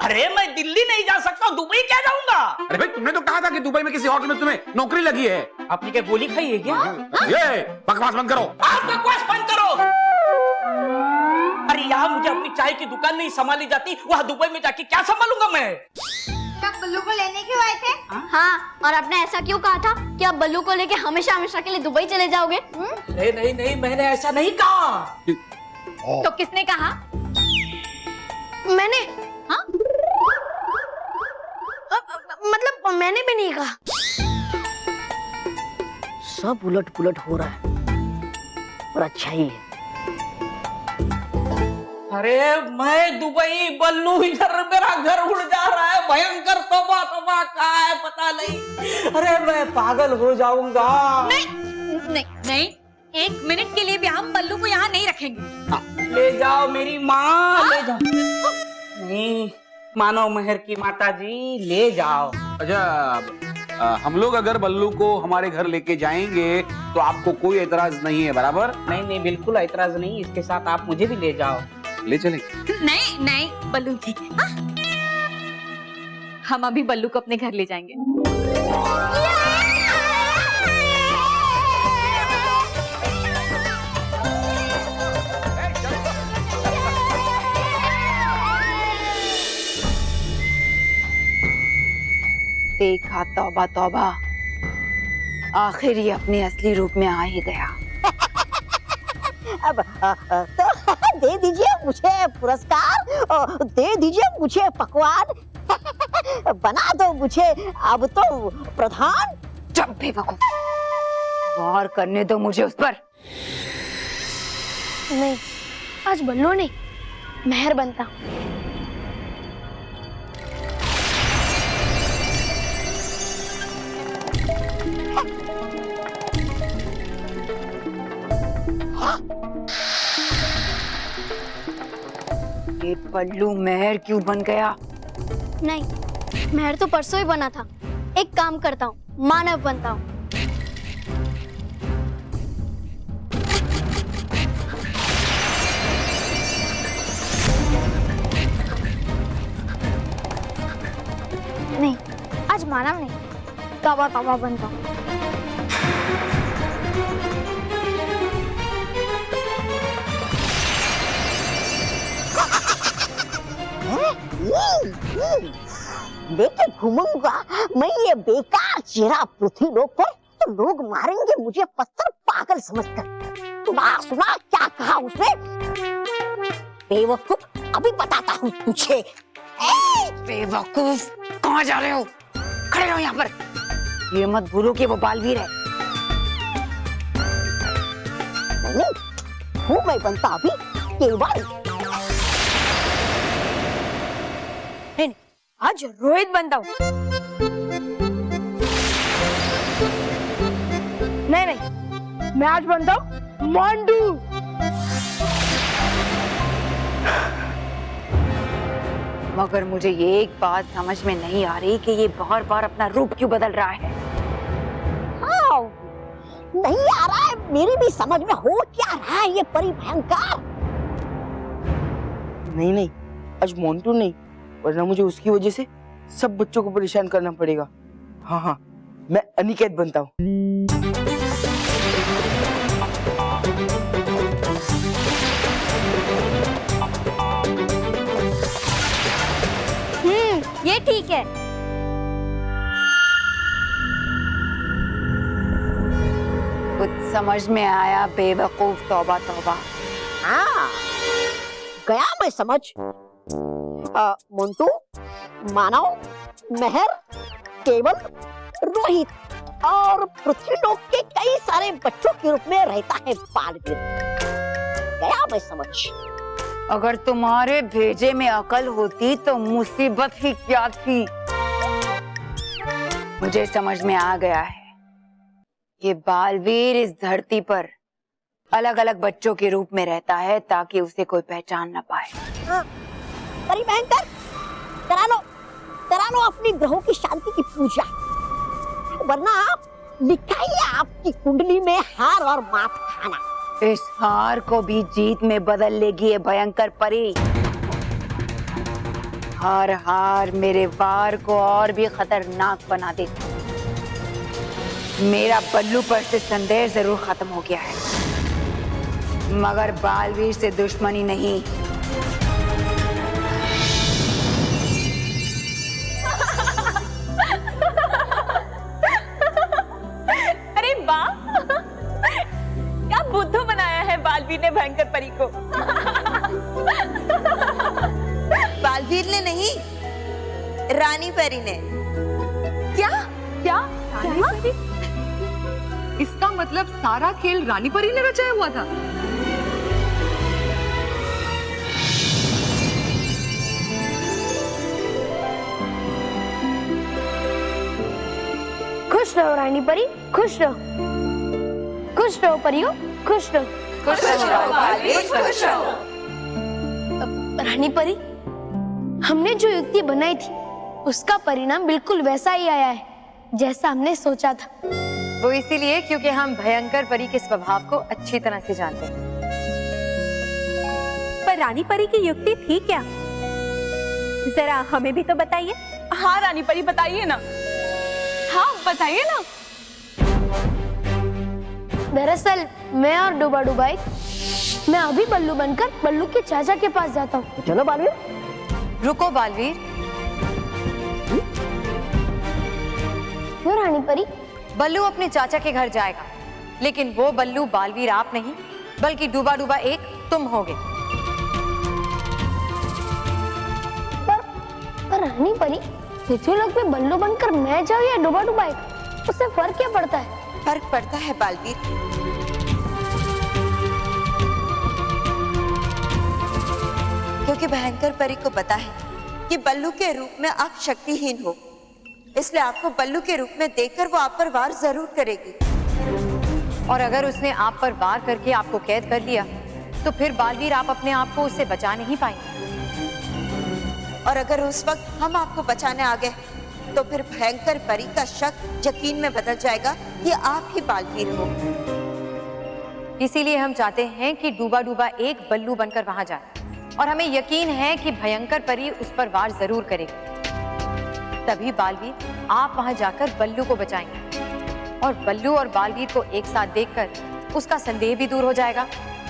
S9: अरे मैं दिल्ली नहीं जा सकता, दुबई क्या जाऊंगा?
S7: अरे भाई, तुमने तो कहा था कि दुबई में किसी होटल में तुम्हें नौकरी लगी है।
S9: आपने क्या गोली खाई है क्या?
S7: ये बकवास बंद करो।
S9: आप बकवास बंद करो। अरे यहाँ मुझे अपनी चाय की दुकान नहीं संभाली जाती, वहाँ दुबई में जाके क्या संभालूंगा मैं?
S1: क्या बल्लू को लेने क्यों आए थे? हाँ, और आपने ऐसा क्यों कहा था कि आप बल्लू को लेके हमेशा हमेशा के लिए दुबई चले जाओगे?
S9: नहीं नहीं नहीं, मैंने ऐसा नहीं कहा।
S5: तो किसने कहा?
S1: मैंने।
S5: हाँ?
S1: और मैंने भी नहीं कहा।
S2: सब उलट पुलट हो रहा है, पर अच्छा ही है।
S9: अरे मैं दुबई, बल्लू इधर, मेरा घर उड़ जा रहा है, भयंकर तौबा तौबा, कहाँ है पता नहीं। अरे मैं पागल हो जाऊंगा।
S6: नहीं नहीं, 1 मिनट के लिए भी हम बल्लू को यहाँ नहीं रखेंगे।
S9: ले जाओ मेरी माँ, ले जाओ। नहीं मानो मेहर की माता जी, ले जाओ।
S7: अच्छा, हम लोग अगर बल्लू को हमारे घर लेके जाएंगे तो आपको कोई एतराज नहीं है, बराबर?
S9: नहीं नहीं, बिल्कुल ऐतराज नहीं। इसके साथ आप मुझे भी ले जाओ।
S7: ले चलेंगे।
S6: नहीं नहीं बल्लू ठीक है। हाँ? हम अभी बल्लू को अपने घर ले जाएंगे।
S3: देखा, तौबा तौबा, आखिर ये अपने असली रूप में आ ही गया।
S2: अब तो दे दीजिए मुझे पुरस्कार, और दे दीजिए मुझे पकवान, बना दो मुझे अब तो प्रधान।
S3: जब बेवकूफ, वार करने दो मुझे उस पर।
S1: नहीं, आज बल्लू नहीं, मेहर बनता।
S3: ये बल्लू मेहर क्यों बन गया?
S1: नहीं, मेहर तो परसों ही बना था। एक काम करता हूँ, मानव बनता हूँ। नहीं, आज मानव नहीं, तवा तवा बनता हूँ।
S2: लेके घूमूंगा मैं ये बेकार चेहरा पृथ्वी लोक पर, तो लोग मारेंगे मुझे पत्थर पागल समझकर। सुना क्या कहा उसने? बेवकूफ, अभी बताता हूँ तुझे।
S3: बेवकूफ, कहाँ जा रहे हो? खड़े रहो यहाँ पर। ये मत भूलो कि वो बालवीर है।
S2: नहीं, हूँ मैं बनता अभी केवल।
S1: आज रोहित बनता हूँ। नहीं नहीं, मैं आज बनता हूँ मोंटू।
S3: मगर मुझे ये एक बात समझ में नहीं आ रही कि ये बार बार अपना रूप क्यों बदल रहा है।
S2: हाँ, नहीं आ रहा है, मेरी भी समझ में हो क्या रहा है ये परी भयंकर।
S8: नहीं नहीं, आज मोंटू नहीं, वरना मुझे उसकी वजह से सब बच्चों को परेशान करना पड़ेगा। हाँ हाँ, मैं अनिकेत बनता हूँ।
S1: ये ठीक है।
S3: कुछ समझ में आया बेवकूफ, तौबा तौबा।
S2: हाँ, गया मैं समझ। मोंटू, मानव, मेहर, केवल, रोहित और पृथ्वी लोक के कई सारे बच्चों के रूप में रहता है बालवीर। गया मैं समझ।
S3: अगर तुम्हारे भेजे में अकल होती तो मुसीबत ही क्या थी। मुझे समझ में आ गया है, ये बालवीर इस धरती पर अलग अलग बच्चों के रूप में रहता है ताकि उसे कोई पहचान न पाए।
S2: हाँ, परी भयंकर, करा लो अपनी ग्रहों की शांति की पूजा, वरना आप लिखाइए आपकी कुंडली में हार और मात खाना।
S3: इस हार को भी जीत में बदल लेगी ये भयंकर परी। हर हार मेरे वार को और भी खतरनाक बना देती। मेरा बल्लू पर से संदेह जरूर खत्म हो गया है, मगर बालवीर से दुश्मनी नहीं।
S6: अरे वाह, क्या बुद्धू बनाया है बालवीर ने भयंकर परी को।
S10: बालवीर ने नहीं, रानी परी ने।
S5: क्या क्या
S10: रानी परी? इसका मतलब सारा खेल रानी परी ने रचाया हुआ था।
S1: खुश रहो रानी परी, खुश रहो, खुश रहो परियो, खुश रहो, खुश रहो बालवीर, खुश रहो। रानी परी, हमने जो युक्ति बनाई थी उसका परिणाम बिल्कुल वैसा ही आया है जैसा हमने सोचा था।
S6: वो इसीलिए क्योंकि हम भयंकर परी के स्वभाव को अच्छी तरह से जानते हैं।
S11: पर रानी परी की युक्ति थी क्या? जरा हमें भी तो बताइए।
S10: हाँ रानी परी बताइए ना, हाँ बताइए ना।
S1: दरअसल मैं और डूबा डुबाई, मैं अभी बल्लू बनकर बल्लू के चाचा के पास जाता हूँ।
S2: चलो बालवीर।
S6: रुको बालवीर,
S1: क्यों रानी परी?
S6: बल्लू अपने चाचा के घर जाएगा, लेकिन वो बल्लू बालवीर आप नहीं बल्कि डूबा डूबा एक तुम होगे।
S1: पर रानी परी, पृथ्वीलोक में बल्लू बनकर मैं जाऊँ या डूबा डुबा एक, उससे फर्क क्या पड़ता है?
S3: फर्क पड़ता है बालवीर। क्योंकि भयंकर परी को पता है कि बल्लू के रूप में आप शक्तिहीन हो, इसलिए आपको बल्लू के रूप में देखकर वो आप पर वार जरूर करेगी।
S6: और अगर उसने आप पर वार करके आपको कैद कर लिया तो फिर बालवीर आप अपने आप को उससे बचा नहीं पाएंगे।
S3: और अगर उस वक्त हम आपको बचाने आ गए तो फिर भयंकर परी का शक यकीन में बदल जाएगा कि आप ही बालवीर हो।
S6: इसीलिए हम चाहते हैं कि डूबा डूबा एक बल्लू बनकर वहां जाए, और हमें यकीन है कि भयंकर परी उस पर वार जरूर करेगी। तभी बालवीर आप वहां जाकर बल्लू को बचाएंगे, और बल्लू और बालवीर को एक साथ देखकर उसका संदेह भी दूर हो जाएगा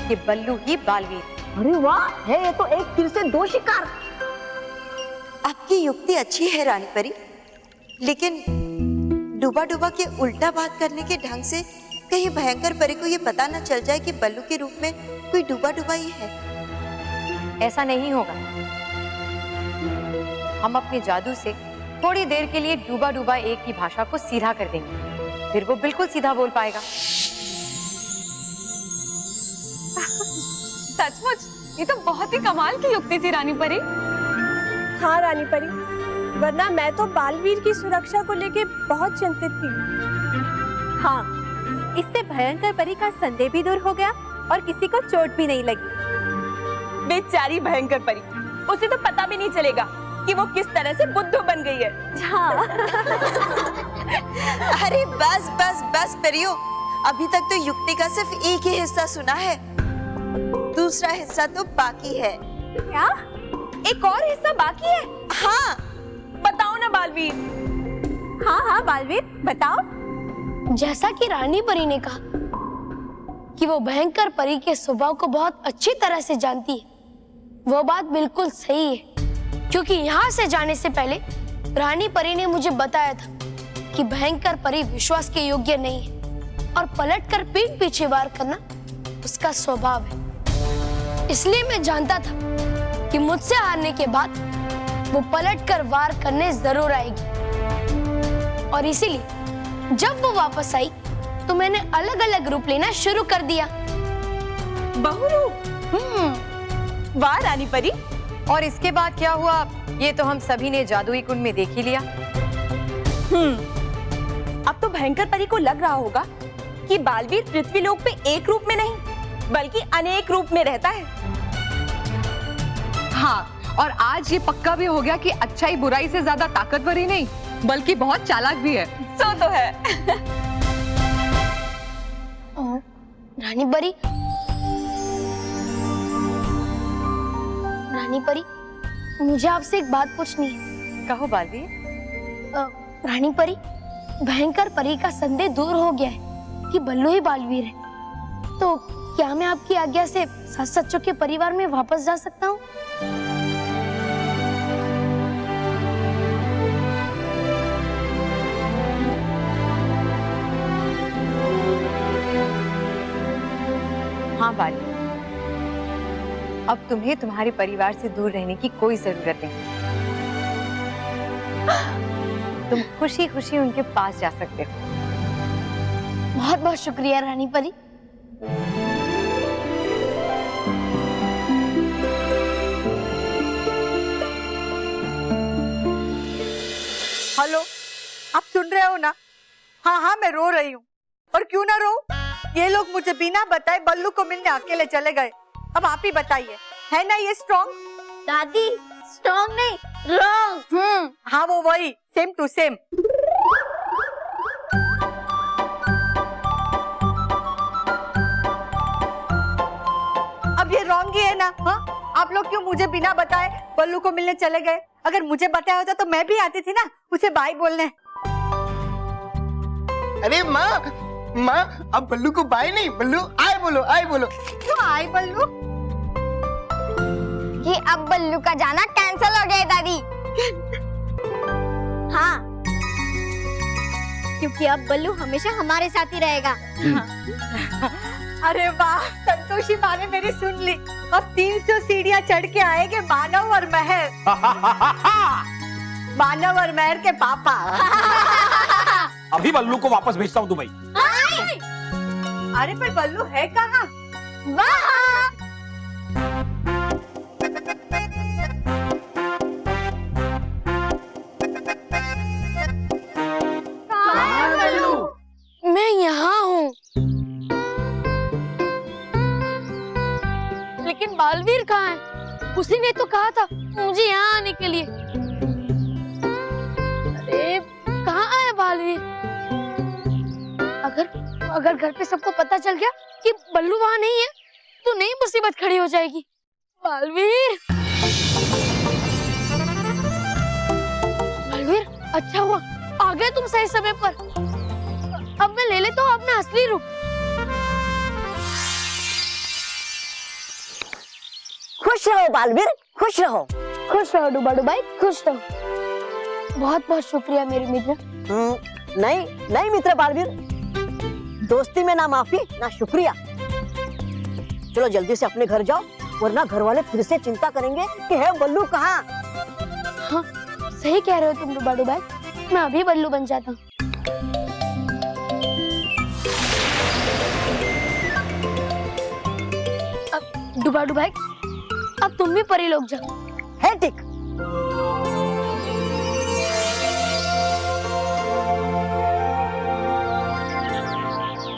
S6: कि बल्लू ही बालवीर।
S2: अरे वाह, है ये तो एक तीर से दो शिकार।
S3: आपकी युक्ति अच्छी है रानी परी, लेकिन डूबा डूबा के उल्टा बात करने के ढंग से कहीं भयंकर परी को ये पता न चल जाए कि बल्लू के रूप में कोई डूबा डूबा ही है।
S6: ऐसा नहीं होगा। हम अपने जादू से थोड़ी देर के लिए डूबा डूबा एक की भाषा को सीधा कर देंगे, फिर वो बिल्कुल सीधा बोल पाएगा।
S10: सचमुच ये तो बहुत ही कमाल की युक्ति थी रानी परी।
S11: हाँ रानी परी, वरना मैं तो बालवीर की सुरक्षा को लेके बहुत चिंतित थी। हाँ, इससे भयंकर परी का संदेह भी दूर हो गया और किसी को चोट भी नहीं लगी।
S10: बेचारी भयंकर परी, उसे तो पता भी नहीं चलेगा कि वो किस तरह से बुद्धू बन गई है।
S11: हाँ।
S3: अरे बस बस बस परियो, अभी तक तो युक्ति का सिर्फ एक ही हिस्सा सुना है, दूसरा हिस्सा तो बाकी है।
S11: क्या? एक और हिस्सा बाकी है?
S3: हाँ
S10: बताओ ना बालवीर।
S11: हाँ हाँ बालवीर, बताओ।
S1: जैसा कि रानी परी ने कहा कि वो भयंकर परी के स्वभाव को बहुत अच्छी तरह से जानती है, वो बात बिल्कुल सही है। क्योंकि यहाँ से जाने से पहले रानी परी ने मुझे बताया था कि भयंकर परी विश्वास के योग्य नहीं है और पलटकर पीठ पीछे वार करना उसका स्वभाव है। इसलिए मैं जानता था कि मुझसे हारने के बाद वो पलटकर वार करने जरूर आएगी, और इसीलिए जब वो वापस आई तो मैंने अलग अलग रूप लेना शुरू कर दिया।
S10: बहुरूप? वाह रानी परी।
S6: और इसके बाद क्या हुआ ये तो हम सभी ने जादुई कुंड में देख ही लिया।
S10: अब तो भयंकर परी को लग रहा होगा कि बालवीर पृथ्वीलोक पे एक रूप में नहीं बल्कि अनेक रूप में रहता है।
S5: हाँ, और आज ये पक्का भी हो गया कि अच्छाई बुराई से ज्यादा ताकतवर ही नहीं बल्कि बहुत चालाक भी है।
S10: सो तो है।
S1: रानी परी, रानी परी, मुझे आपसे एक बात पूछनी है।
S6: कहो बालवीर।
S1: रानी परी, भयंकर परी का संदेह दूर हो गया है कि बल्लू ही बालवीर है, तो क्या मैं आपकी आज्ञा से सच सच्चों के परिवार में वापस जा सकता हूँ?
S6: हाँ बाली, अब तुम्हें तुम्हारे परिवार से दूर रहने की कोई जरूरत नहीं। तुम खुशी खुशी उनके पास जा सकते हो।
S1: बहुत बहुत शुक्रिया रानी परी।
S12: हेलो, आप सुन रहे हो ना? हाँ, मैं रो रही हूँ। और क्यों ना रो? ये लोग मुझे बिना बताए बल्लू को मिलने अकेले चले गए। अब आप ही बताइए, है ना ये स्ट्रॉन्ग?
S2: दादी स्ट्रॉन्ग नहीं, रॉन्ग।
S12: हाँ, वो वही, सेम टू सेम। अब ये रॉन्ग ही है ना? हाँ, आप लोग क्यों मुझे बिना बताए बल्लू को मिलने चले गए? अगर मुझे बताया होता तो मैं भी आती थी ना उसे बाय बोलने।
S4: अरे माँ अब बल्लू को बाय नहीं, बल्लू आए बोलो, आए बोलो।
S12: क्यों आए बल्लू?
S1: कि अब बल्लू का जाना कैंसिल हो गया है दादी। हाँ, क्योंकि अब बल्लू हमेशा हमारे साथ ही रहेगा।
S12: अरे वाह, संतोषी माँ ने मेरी सुन ली। अब 300 सीढ़ियाँ चढ़ के आएंगे मानव और महर। मानव और महर के पापा।
S9: अभी बल्लू को वापस भेजता हूँ दुबई।
S12: अरे पर बल्लू है कहाँ?
S1: मैं यहाँ हूँ, लेकिन बालवीर कहाँ है? उसी ने तो कहा था मुझे यहाँ आने के लिए। अरे कहाँ आया बालवीर? अगर घर पे सबको पता चल गया कि बल्लू वहाँ नहीं है तो नई मुसीबत खड़ी हो जाएगी। बालवीर, बालवीर, अच्छा हुआ आ गए तुम सही समय पर। अब मैं ले लेता हूँ अपना असली रूप।
S2: खुश रहो बालवीर, खुश रहो।
S1: खुश रहो डुबाडू भाई, खुश रहो। बहुत बहुत शुक्रिया मेरे मित्र।
S2: नहीं मित्र बालवीर, दोस्ती में ना माफी ना शुक्रिया। चलो जल्दी से अपने घर जाओ, वरना घर वाले फिर से चिंता करेंगे कि है बल्लू कहाँ।
S1: हाँ, सही कह रहे हो तुम डुबाडू भाई, मैं अभी बल्लू बन जाता हूँ। अब डुबाडू भाई, अब तुम भी परी लोग जाओ।
S2: है ठीक।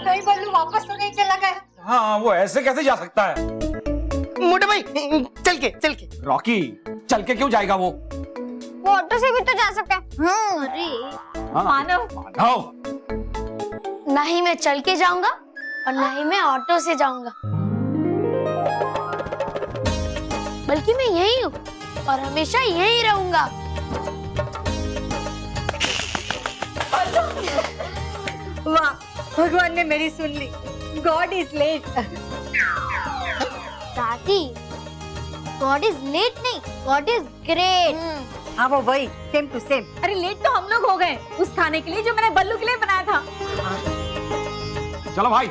S12: नहीं, बल्लू वापस तो नहीं चला गया।
S9: हाँ, वो ऐसे कैसे जा सकता है?
S4: मोटे भाई चल के।
S9: रॉकी, चल के क्यों जाएगा वो?
S1: ऑटो से भी तो जा सकते हैं। अरे
S9: हाँ,
S6: मानव,
S1: ना ही मैं चल के जाऊंगा और ना ही मैं ऑटो से जाऊंगा, बल्कि मैं यही हूँ और हमेशा यही रहूंगा।
S12: वाह, भगवान ने मेरी सुन ली। God is late.
S1: दादी, गॉड इज लेट नहीं, गॉड इज ग्रेट।
S12: हाँ, वो वही, सेम टू सेम।
S6: अरे लेट तो हम लोग हो गए उस खाने के लिए जो मैंने बल्लू के लिए बनाया था।
S9: चलो भाई,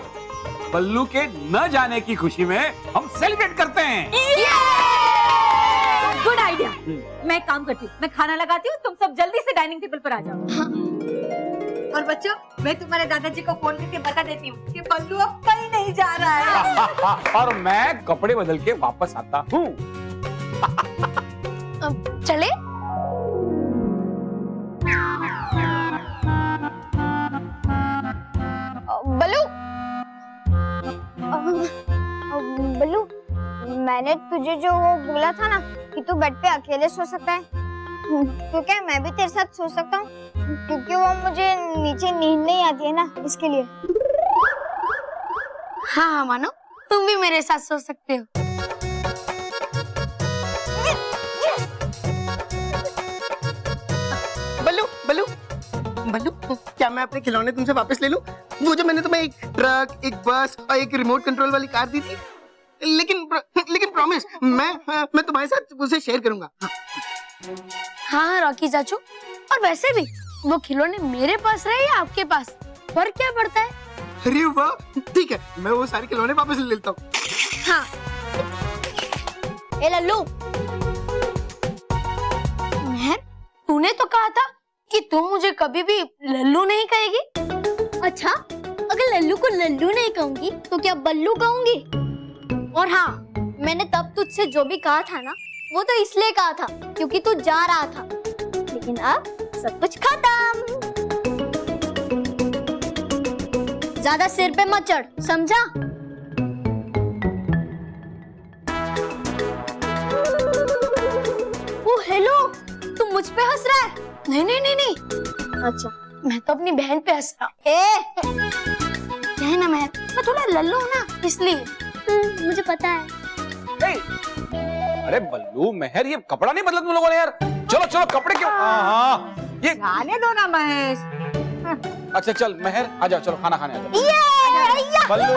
S9: बल्लू के न जाने की खुशी में हम सेलिब्रेट करते हैं।
S6: Good idea. मैं एक काम करती हूँ, मैं खाना लगाती हूँ, तुम सब जल्दी से डाइनिंग टेबल पर आ जाओ।
S12: और बच्चों, मैं तुम्हारे दादाजी को फोन करके बता देती हूँ कि बल्लू अब कहीं नहीं जा रहा है।
S9: और मैं कपड़े बदल के वापस आता हूँ।
S1: चले? बल्लू, मैंने तुझे जो वो बोला था ना कि तू बेड पे अकेले सो सकता है, तो क्या मैं भी तेरे साथ सो सकता हूँ? क्योंकि वो मुझे नीचे नींद नहीं आती है ना, इसके लिए। हाँ मानो, तुम भी मेरे साथ सो सकते हो।
S4: बल्लू, क्या मैं अपने खिलौने तुमसे वापस ले लूं? वो जो मैंने तुम्हें एक ट्रक, एक बस और एक रिमोट कंट्रोल वाली कार दी थी, लेकिन प्रॉमिस, मैं तुम्हारे साथ उसे शेयर करूंगा। हाँ रॉकी चाचू, और वैसे भी वो खिलौने मेरे पास रहे या आपके पास, फर्क क्या पड़ता है? अरे वाह, ठीक है, मैं वो सारे खिलौने वापस ले लेता हूँ। हाँ। ए लल्लू, मेहर, तूने तो कहा था
S1: कि तुम मुझे कभी भी लल्लू नहीं कहेगी। अच्छा, अगर लल्लू को लल्लू नहीं कहूंगी तो क्या बल्लू कहूंगी? और हाँ, मैंने तब तुझसे जो भी कहा था ना, वो तो इसलिए कहा था क्योंकि तू जा रहा था। लेकिन अब सब कुछ खत्म। ज्यादा सिर पे मत चढ़, समझा? ओ हेलो, तू मुझ पे हंस रहा है? नहीं नहीं नहीं नहीं। अच्छा, मैं तो अपनी बहन पे हंस रहा। ना मैं थोड़ा लल्लू हूँ ना, इसलिए। मुझे पता है।
S7: अरे बल्लू महर, ये कपड़ा नहीं बदला तुम लोगों ने यार। चलो चलो, कपड़े क्यों? हाँ, ये
S12: आने दो ना महेश।
S7: अच्छा चल महर, आ जाओ, चलो खाना खाने आ जाओ। बल्लू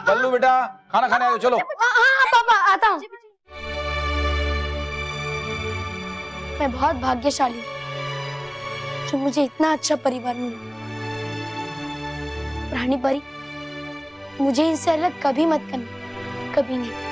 S7: बल्लू बेटा, खाना खाने आ जाओ, चलो।
S1: हाँ पापा, आता हूँ। मैं बहुत भाग्यशाली हूँ कि मुझे इतना अच्छा परिवार मिला। रानी परी, मुझे इनसे अलग कभी मत करना, कभी नहीं।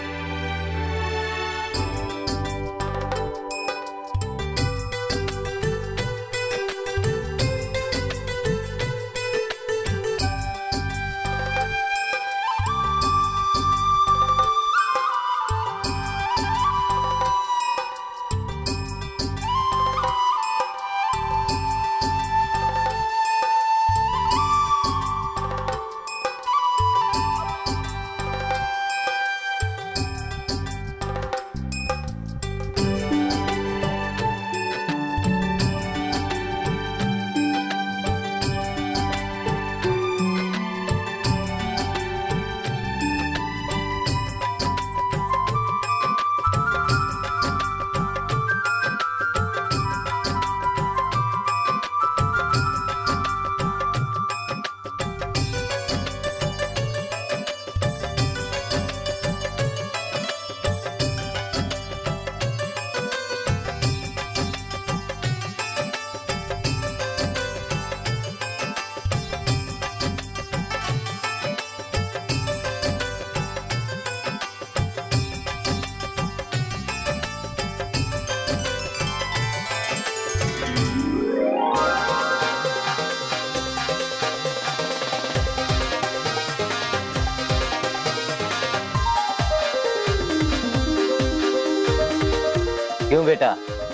S9: क्यों बेटा,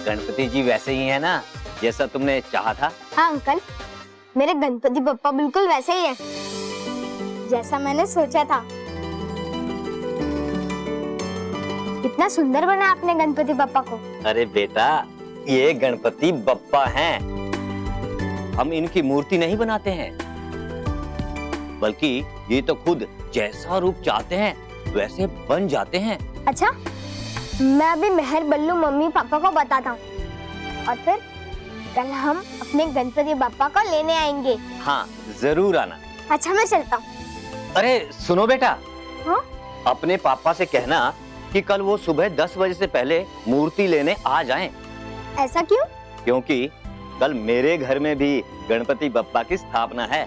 S9: गणपति जी वैसे ही है ना जैसा तुमने चाहा था?
S1: हाँ अंकल, मेरे गणपति बप्पा बिल्कुल वैसे ही है जैसा मैंने सोचा था। कितना सुंदर बना आपने गणपति बप्पा को।
S9: अरे बेटा, ये गणपति बप्पा हैं। हम इनकी मूर्ति नहीं बनाते हैं, बल्कि ये तो खुद जैसा रूप चाहते हैं वैसे बन जाते हैं।
S1: अच्छा, मैं अभी मेहर, बल्लू, मम्मी पापा को बताता हूँ और फिर कल हम अपने गणपति बप्पा को लेने आएंगे।
S9: हाँ जरूर आना।
S1: अच्छा, मैं चलता हूँ।
S9: अरे सुनो बेटा,
S1: हाँ?
S9: अपने पापा से कहना कि कल वो सुबह 10 बजे से पहले मूर्ति लेने आ जाएं।
S1: ऐसा क्यों?
S9: क्योंकि कल मेरे घर में भी गणपति बप्पा की स्थापना है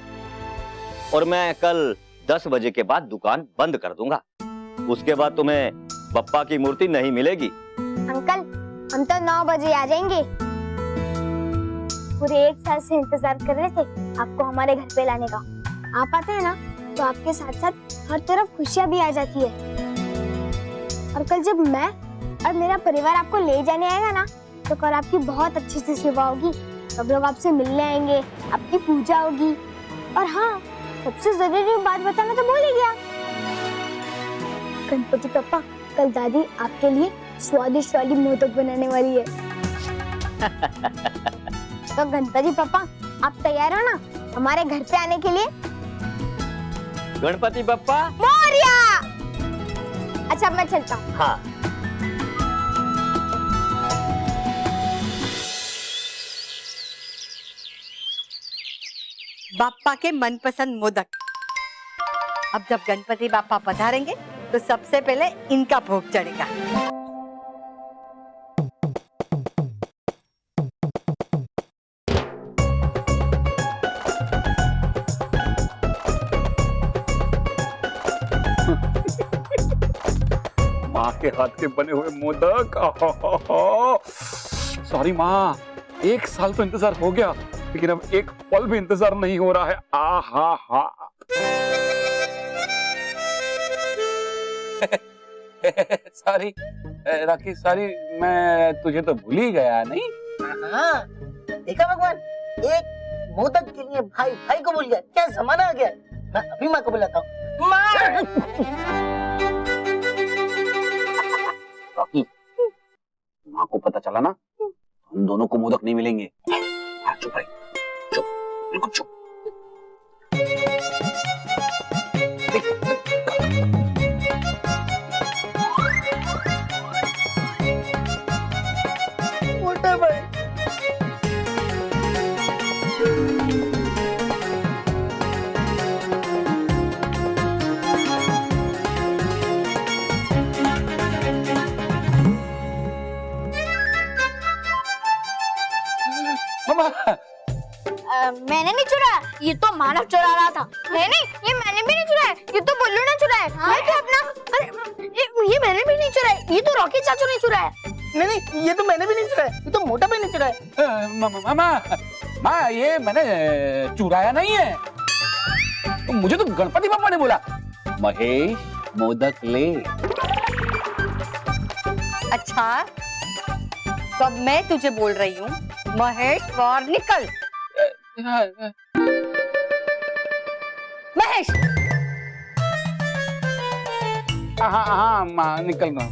S9: और मैं कल 10 बजे के बाद दुकान बंद कर दूंगा। उसके बाद तुम्हें बप्पा की मूर्ति नहीं मिलेगी।
S1: अंकल, हम तो 9 बजे आ जाएंगे। पूरे 1 साल से इंतजार कर रहे थे आपको हमारे घर पे लाने का। आप आते हैं ना तो आपके साथ साथ हर तरफ खुशियां भी आ जाती है। और कल जब मैं और मेरा परिवार आपको ले जाने आएगा ना, तो कल आपकी बहुत अच्छी से सेवा होगी। सब लोग आपसे मिलने आएंगे, आपकी पूजा होगी। और हाँ, सबसे जरूरी बात बताना तो भूल ही गया। गणपति पापा, कल दादी आपके लिए स्वादिष्ट वाली मोदक बनाने वाली है। तो गणपति पापा, आप तैयार हो ना हमारे घर पे आने के लिए?
S9: गणपति बप्पा
S1: मोरिया। अच्छा, मैं चलता हूँ।
S9: हाँ।
S12: बाप्पा के मनपसंद मोदक। अब जब गणपति बाप्पा पधारेंगे तो सबसे पहले इनका भोग चढ़ेगा।
S7: माँ के हाथ के बने हुए मोदक। सॉरी माँ, 1 साल तो इंतजार हो गया, लेकिन अब एक पल भी इंतजार नहीं हो रहा है। आ हा हा। सॉरी राखी, सॉरी, मैं तुझे तो भूल ही गया नहीं।
S2: हाँ, देखा भगवान, एक मोदक के लिए भाई भाई को भूल गया, क्या जमाना आ गया। मैं अभी माँ को बुलाता हूँ। माँ!
S7: राखी, माँ को पता चला ना, हम दोनों को मोदक नहीं मिलेंगे। चुप भाई, चुप, बिल्कुल चुप।
S2: मोटा भाई,
S1: मैंने नहीं चुराया, ये तो मानव चुरा रहा था। नहीं, ये मैंने भी नहीं चुराया, ये तो बुल्लू ने चुराया। मैं तो अपना, अरे ये मैंने भी नहीं चुराया, ये तो रॉकी चाचू ने चुराया।
S2: नहीं, ये तो मैंने भी नहीं चुराया, ये तो मोटा भाई ने चुराया।
S7: माँ, ये मैंने चुराया नहीं है, तो मुझे तो गणपति बापा ने बोला, महेश मोदक ले।
S10: अच्छा, तो अब मैं तुझे बोल रही हूँ, महेश बाहर निकल। महेश!
S7: हाँ माँ, निकल रहा हूँ।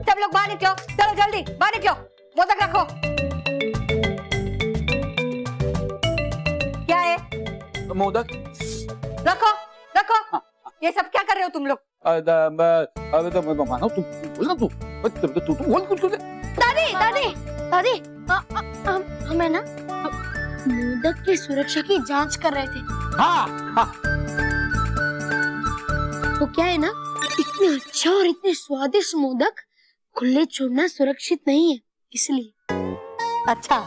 S10: सब लोग बाहर निकलो, चलो जल्दी बाहर निकलो, मोदक रखो। क्या है?
S7: मोदक
S10: रखो, रखो। ये सब क्या कर रहे हो तुम लोग?
S7: मानो तू बोल ना, तू बोल कुछ।
S1: दादी, हमें ना मोदक की सुरक्षा की जांच कर रहे थे।
S7: हाँ,
S1: तो क्या है ना, इतने अच्छा और इतने स्वादिष्ट मोदक खुले छोड़ना सुरक्षित नहीं है, इसलिए।
S10: अच्छा,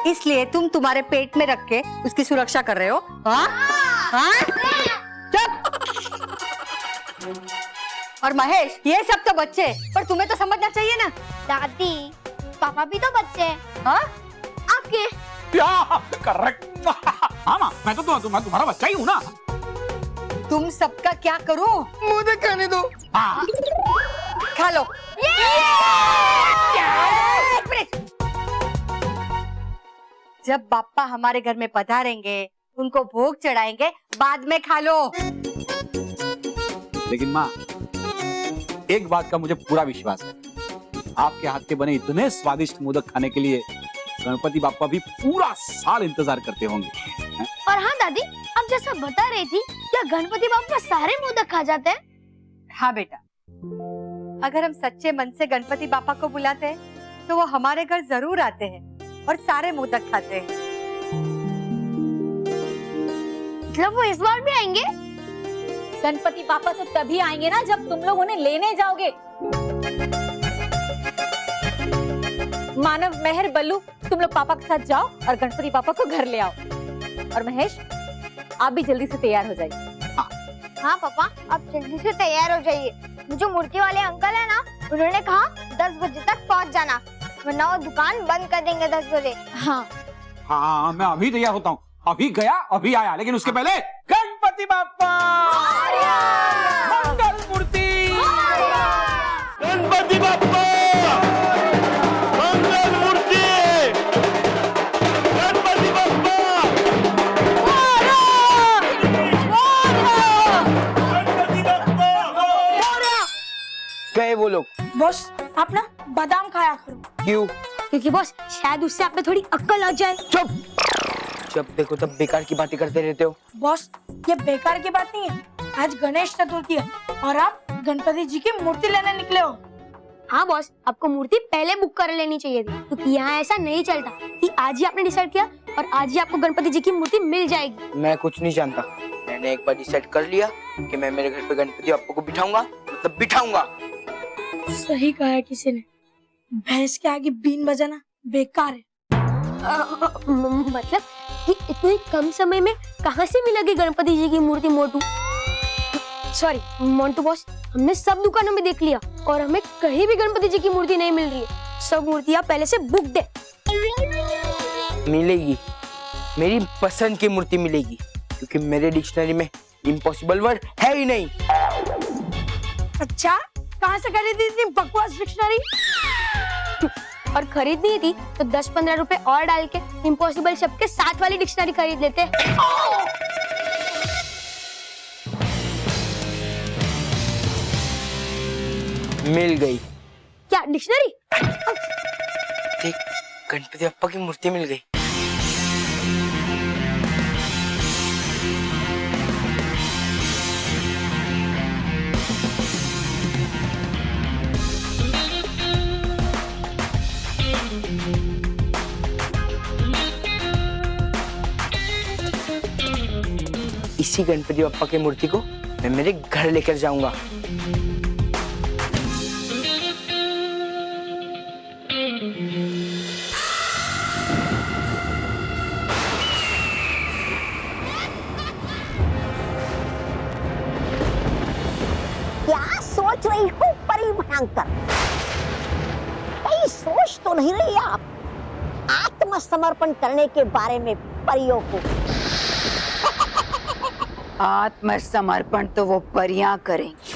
S10: इसलिए तुम तुम्हारे पेट में रख के उसकी सुरक्षा कर रहे हो? हाँ? हाँ? चुप! और महेश, ये सब तो बच्चे, पर तुम्हें तो समझना चाहिए ना।
S1: दादी, पापा भी तो बच्चे हैं।
S10: हाँ?
S1: आपके?
S7: करेक्ट। हाँ माँ, मैं तो तुम्हारा बच्चा ही हूँ ना।
S10: तुम सबका क्या करो?
S4: मोदक खाने दो।
S7: हाँ।
S10: खा लो। एक मिनट। जब बाप्पा हमारे घर में पधारेंगे, उनको भोग चढ़ाएंगे, बाद में खा लो।
S7: लेकिन माँ, एक बात का मुझे पूरा विश्वास है, आपके हाथ के बने इतने स्वादिष्ट मोदक खाने के लिए गणपति बाप्पा भी पूरा साल इंतजार करते होंगे।
S1: और हाँ दादी, आप जैसा बता रही थी, क्या गणपति बाप्पा सारे मोदक खा जाते हैं?
S10: हाँ बेटा, अगर हम सच्चे मन से गणपति बाप्पा को बुलाते हैं, तो वो हमारे घर जरूर आते हैं और सारे मोदक खाते हैं।
S1: मतलब वो इस बार भी आएंगे?
S6: गणपति पापा तो तभी आएंगे ना जब तुम लोग उन्हें लेने जाओगे। मानव, मेहर, बल्लू, तुम लोग पापा के साथ जाओ और गणपति पापा को घर ले आओ। और महेश, आप भी जल्दी से तैयार हो जाइए।
S1: हाँ पापा, आप जल्दी से तैयार हो जाइए। जो मूर्ति वाले अंकल है ना, उन्होंने कहा 10 बजे तक पहुंच जाना, वरना वो दुकान बंद कर देंगे 10 बजे।
S7: हाँ, मैं अभी तैयार होता हूँ, अभी गया अभी आया, लेकिन उसके पहले गणपति बाप्पा मंगल मूर्ति,
S9: गणपति बाप्पा मंगल मूर्ति, गणपति बाप्पा गणपति बाप्पा।
S8: गए वो लोग।
S5: बॉस, आप ना बादाम खाया करो।
S8: क्यों?
S1: क्योंकि बॉस, शायद उससे आप पे थोड़ी अक्ल आ जाए।
S8: चुप! जब देखो तब बेकार की बातें करते रहते हो।
S5: बॉस, ये बेकार की बात नहीं है, आज गणेश चतुर्थी है और आप गणपति जी की मूर्ति लेने निकले हो।
S1: हाँ बॉस, आपको मूर्ति पहले बुक कर लेनी चाहिए थी, क्योंकि यहाँ ऐसा नहीं चलता कि आज ही आपने डिसाइड किया और आज ही आपको गणपति जी की मूर्ति मिल जाएगी।
S8: मैं कुछ नहीं जानता, मैंने एक बार डिसाइड कर लिया कि मैं मेरे घर पे गणपति बाप्पा को बिठाऊंगा, मतलब बिठाऊंगा।
S5: सही कहा है किसी ने, भैंस के आगे बीन बजाना बेकार है।
S1: मतलब कि इतने कम समय में कहाँ से मिलेगी गणपति जी की मूर्ति मोटू? सॉरी मोंटू बॉस, हमने सब दुकानों में देख लिया और हमें कहीं भी गणपति जी की मूर्ति नहीं मिल रही है।
S5: सब मूर्तियां पहले से बुक दे।
S8: मिलेगी, मेरी पसंद की मूर्ति मिलेगी, क्योंकि मेरे डिक्शनरी में इम्पॉसिबल वर्ड है ही नहीं।
S5: अच्छा, कहाँ से खरीदी इतनी बकवास डिक्शनरी? और खरीदनी थी तो 10-15 रुपए और डाल के इम्पॉसिबल शब्द के साथ वाली डिक्शनरी खरीद लेते।
S8: मिल गई।
S5: क्या डिक्शनरी?
S8: देख, गणपति बप्पा की मूर्ति मिल गई। इसी गणपति बप्पा की मूर्ति को मैं मेरे घर लेकर जाऊंगा।
S2: क्या सोच रही हो परी भयंकर? कहीं सोच तो नहीं रही आप आत्मसमर्पण करने के बारे में परियों को?
S3: आत्मसमर्पण तो वो परियां करेंगी।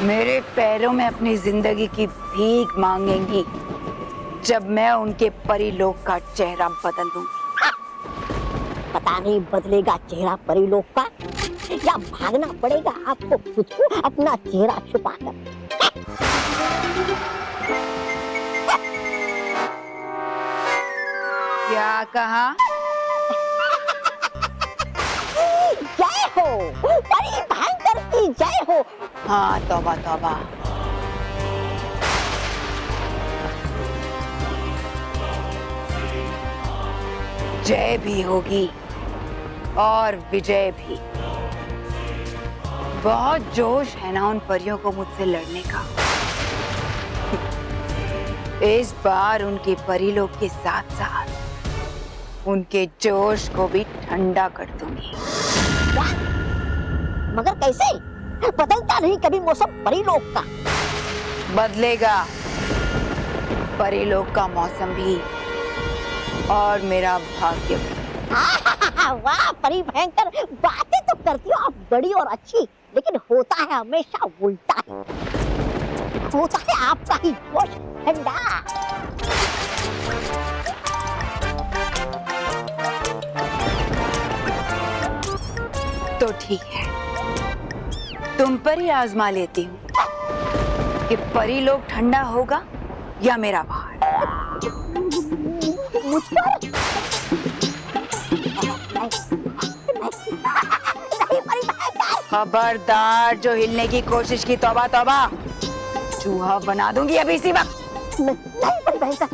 S3: मेरे पैरों में अपनी जिंदगी की भीख मांगेंगी जब मैं उनके परिलोक का चेहरा बदल दूंगी।
S2: पता नहीं बदलेगा चेहरा परिलोक का या भागना पड़ेगा आपको खुद को अपना चेहरा छुपाकर।
S3: क्या कहा?
S2: जय हो परी भयंकर की जय हो।
S3: हाँ, तौबा तौबा। जय भी होगी और विजय भी। बहुत जोश है ना उन परियों को मुझसे लड़ने का। इस बार उनके परिलोक के साथ साथ उनके जोश को भी ठंडा कर दूंगी।
S2: क्या? मगर कैसे? बदलता नहीं कभी मौसम परिलोक का।
S3: बदलेगा परिलोक का मौसम भी और मेरा भाग्य भी।
S2: वाह परी भयंकर, बातें तो करती हो आप बड़ी और अच्छी, लेकिन होता है हमेशा उल्टा ही। होता है आपका ही जोश ठंडा।
S3: तो ठीक है, तुम पर ही आजमा लेती हूँ कि परिलोक ठंडा होगा या मेरा भार।
S2: मुझ पर?
S3: खबरदार, जो हिलने की कोशिश की तौबा तौबा, चूहा बना दूंगी अभी इसी वक्त।
S2: नहीं परी भयंकर,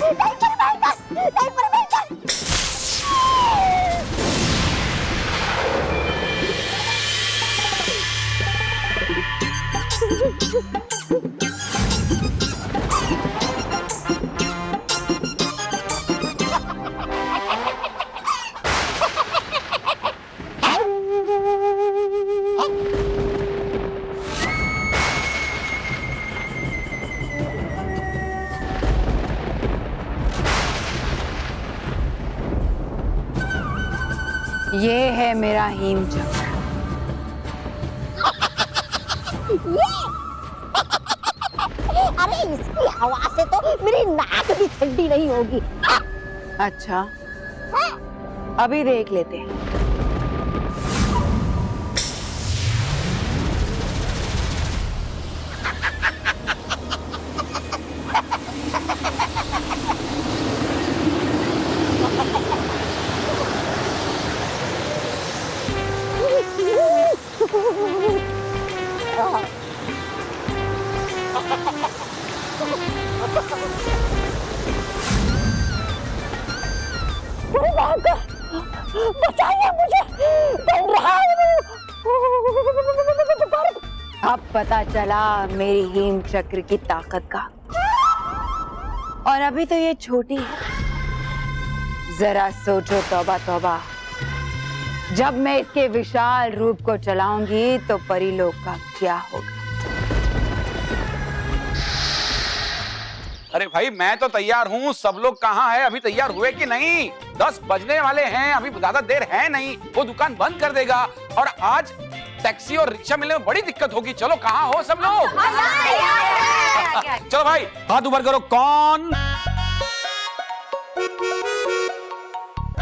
S2: नहीं परी भयंकर, नहीं परी भयंकर।
S3: ये है मेरा हीम चक्र।
S2: अरे इसकी हवा से तो मेरी नाक भी ठंडी नहीं होगी।
S3: अच्छा, अभी देख लेते हैं।
S2: बचाइए मुझे, बन रहा है।
S3: अब पता चला मेरी हीम चक्र की ताकत का। और अभी तो ये छोटी है। जरा सोचो तौबा तौबा, जब मैं इसके विशाल रूप को चलाऊंगी तो परिलोक का क्या होगा।
S7: अरे भाई मैं तो तैयार हूँ, सब लोग कहाँ हैं? अभी तैयार हुए कि नहीं? 10 बजने वाले हैं, अभी ज्यादा देर है नहीं, वो दुकान बंद कर देगा और आज टैक्सी और रिक्शा मिलने में बड़ी दिक्कत होगी। चलो कहाँ हो सब लोग? चलो भाई हाथ ऊपर करो। कौन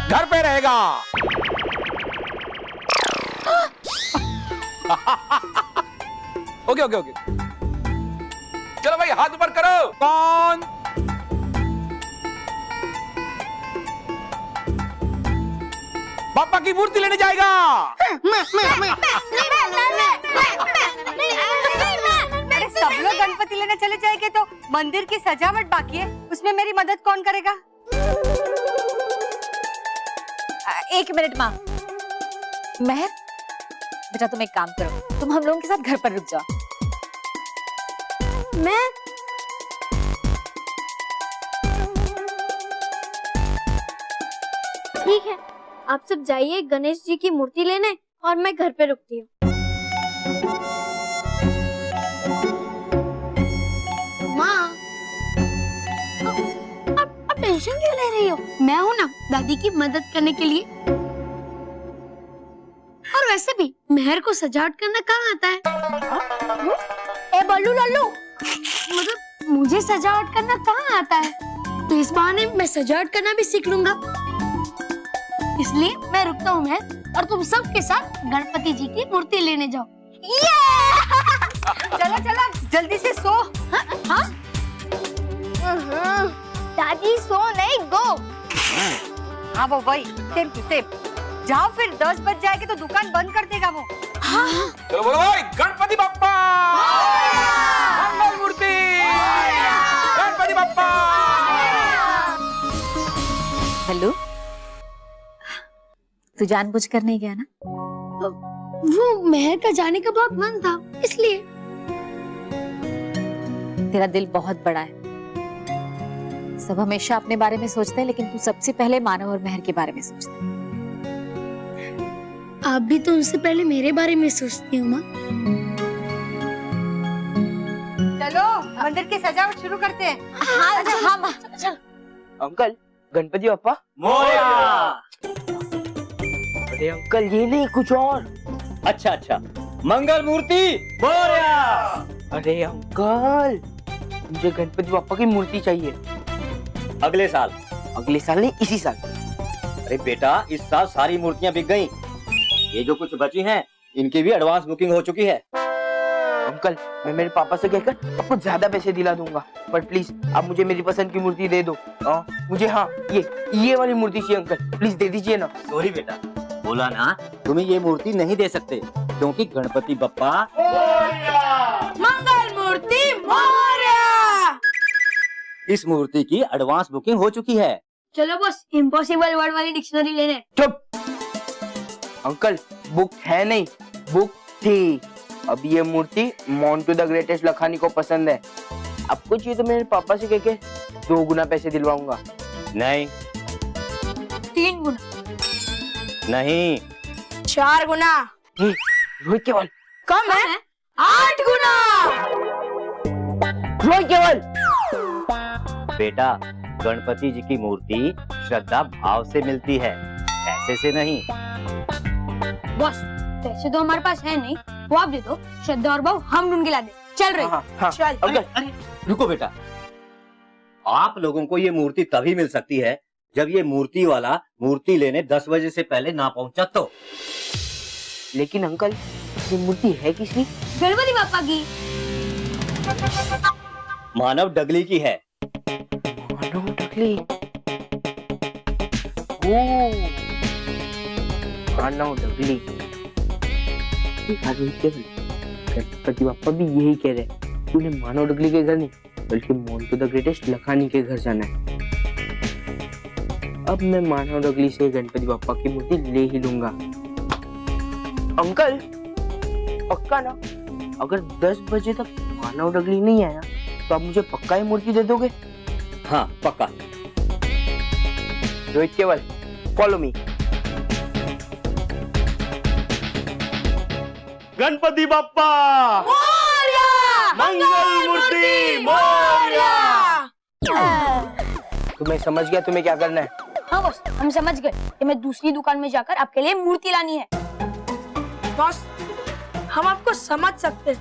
S7: घर पे रहेगा? ओके ओके ओके, चलो भाई हाथ ऊपर करो। कौन पापा की मूर्ति लेने जाएगा?
S10: अरे सब लोग गणपति लेने चले जाएंगे तो मंदिर की सजावट बाकी है, उसमें मेरी मदद कौन करेगा?
S6: एक मिनट माँ। महर बेटा तुम एक काम करो, तुम हम लोगों के साथ घर पर रुक जाओ।
S1: मैं ठीक है, आप सब जाइए गणेश जी की मूर्ति लेने और मैं घर पे रुकती हूँ। माँ, आप टेंशन क्यों ले रही हो? मैं हूँ ना दादी की मदद करने के लिए। और वैसे भी मेहर को सजावट करना कहाँ आता है? ए बल्लू लल्लू, मतलब मुझे सजावट करना कहाँ आता है? तो इस बहाने मैं सजावट करना भी सीख लूंगा। इसलिए मैं रुकता हूँ मैं, और तुम सब के साथ गणपति जी की मूर्ति लेने जाओ।
S10: चलो चलो जल्दी से सो।
S1: हाँ? दादी सो नहीं, गो।
S10: हाँ वो वही सेम टू सेम। जाओ फिर 10 बज जाएगी तो दुकान बंद कर देगा वो।
S1: हाँ।
S7: चलो बोलो भाई गणपति बप्पा मंगल मूर्ति, गणपति बप्पा।
S6: हेलो, तू जानबूझ कर नहीं गया ना?
S1: वो मेहर का जाने का बहुत मन था, इसलिए।
S6: तेरा दिल बहुत बड़ा है, सब हमेशा अपने बारे में सोचते हैं, लेकिन तू सबसे पहले मानव और मेहर के बारे में सोचता है।
S1: आप भी तो उनसे पहले मेरे बारे में सोचती हो माँ।
S10: चलो मंदिर की सजावट शुरू करते हैं।
S1: हाँ हाँ माँ, चल।
S8: अंकल गणपति बप्पा
S9: मोरया।
S8: अरे अंकल ये नहीं कुछ और।
S9: अच्छा अच्छा, मंगल मूर्ति मोरया।
S8: अरे अंकल मुझे गणपति बप्पा की मूर्ति चाहिए।
S9: अगले साल?
S8: अगले साल नहीं, इसी साल।
S9: अरे बेटा इस साल सारी मूर्तियां बिक गईं। ये जो कुछ बची हैं इनकी भी एडवांस बुकिंग हो चुकी है।
S8: अंकल मैं मेरे पापा से कहकर आपको ज्यादा पैसे दिला दूंगा, पर प्लीज आप मुझे मेरी पसंद की मूर्ति दे दो। मुझे हाँ ये वाली मूर्ति चाहिए अंकल, प्लीज दे दीजिए ना।
S9: सॉरी बेटा, बोला ना तुम्हें ये मूर्ति नहीं दे सकते क्योंकि गणपति बप्पा
S5: मंगल मूर्ति मोरया।
S9: इस मूर्ति की एडवांस बुकिंग हो चुकी है।
S1: चलो बस इम्पॉसिबल वर्ड वाली डिक्शनरी लेने।
S8: चुप अंकल, बुक है नहीं, बुक थी। अब ये मूर्ति मोंटू द ग्रेटेस्ट लखानी को पसंद है। आपको चाहिए तो मेरे पापा से कह के 2 गुना पैसे दिलवाऊंगा।
S9: नहीं
S1: 3 गुना,
S9: नहीं
S5: 4 गुना,
S8: रोहित केवल
S5: कम है 8 गुना।
S8: रोहित केवल
S9: बेटा गणपति जी की मूर्ति श्रद्धा भाव से मिलती है, पैसे से नहीं।
S1: बस पैसे तो हमारे पास है नहीं, वो आप दे दो, श्रद्धा और भाव हम ढूंढ के ला दे। चल रही।
S8: हाँ,
S1: चल।
S8: अंकल
S9: रुको बेटा, आप लोगों को ये मूर्ति तभी मिल सकती है जब ये मूर्ति वाला मूर्ति लेने 10 बजे से पहले ना पहुंचा तो।
S8: लेकिन अंकल ये मूर्ति है किसकी?
S1: गणपति बापा की।
S9: मानव डगली की है।
S8: मानव डगली। मानव डगली। गणपति बापा भी यही कह रहे हैं कि उन्हें मानव डगली के घर नहीं बल्कि मोंटू द ग्रेटेस्ट लखानी के घर जाना है। अब मैं मानव डगली से गणपति बापा की मूर्ति ले ही लूंगा। अंकल पक्का ना, अगर 10 बजे तक मानव डगली नहीं आया तो आप मुझे पक्का ही मूर्ति दे दोगे?
S9: हाँ पक्का।
S8: रोहित केवल फॉलो मी।
S9: गणपति बप्पा
S5: मोरया।
S9: मंगल मूर्ति मोरया।
S8: मैं समझ गया तुम्हें क्या करना है।
S1: हाँ बॉस, हम समझ गए कि मैं दूसरी दुकान में जाकर आपके लिए मूर्ति लानी है।
S5: बॉस, हम आपको समझ सकते हैं,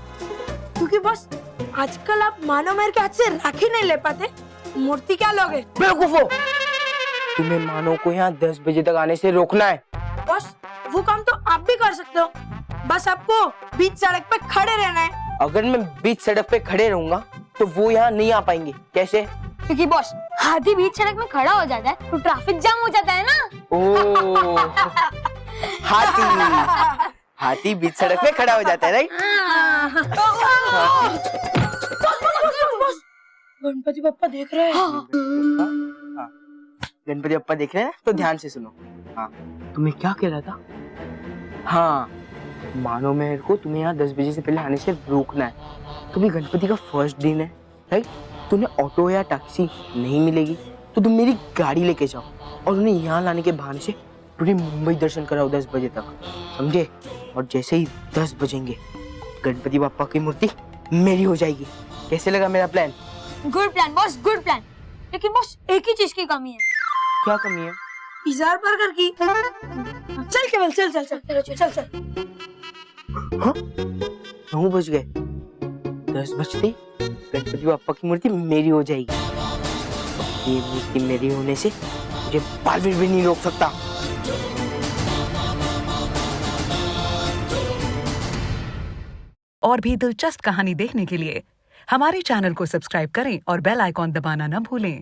S5: क्योंकि बॉस आजकल आप मानो मेरे के हाथ से राखी नहीं ले पाते, मूर्ति क्या लोगे?
S8: बेवकूफो, तुम्हें मानो को यहाँ 10 बजे तक आने से रोकना है।
S5: बॉस, वो काम तो आप भी कर सकते हो, बस आपको बीच सड़क पे खड़े रहना है।
S8: अगर मैं बीच सड़क पे खड़े रहूंगा तो वो यहाँ नहीं आ पाएंगे। कैसे?
S1: क्योंकि बॉस हाथी बीच सड़क में खड़ा हो जाता है तो ट्रैफिक जाम हो जाता है ना।
S8: ओ हाथी बीच सड़क पे खड़ा हो जाता है, राइट?
S5: गणपति बप्पा देख रहे हैं।
S8: हाँ, गणपति बप्पा देख रहे हैं, तो ध्यान से सुनो। हाँ, तुम्हें क्या कह रहा था? हाँ, मानो मेहर को तुम्हें यहाँ 10 बजे से पहले आने से रोकना है। तुम्हें गणपति का फर्स्ट दिन है, राइट? तुम्हें ऑटो या टैक्सी नहीं मिलेगी तो तुम मेरी गाड़ी लेके जाओ और उन्हें यहाँ लाने के बहाने से पूरे मुंबई दर्शन कराओ 10 बजे तक, समझे? और जैसे ही 10 बजेंगे गणपति बापा की मूर्ति मेरी हो जाएगी। कैसे लगा मेरा plan?
S1: Good plan boss, good plan. लेकिन बॉस एक ही चीज की कमी है।
S8: क्या कमी है?
S5: पिज़्ज़ा बर्गर की। चल केवल, चल चल चल चल चल।
S8: 9 बज गए, 10 बजते गणपति बापा की मूर्ति मेरी हो जाएगी। ये मूर्ति मेरी होने से मुझे बालवीर भी नहीं रोक सकता।
S13: और भी दिलचस्प कहानी देखने के लिए हमारे चैनल को सब्सक्राइब करें और बेल आइकॉन दबाना न भूलें।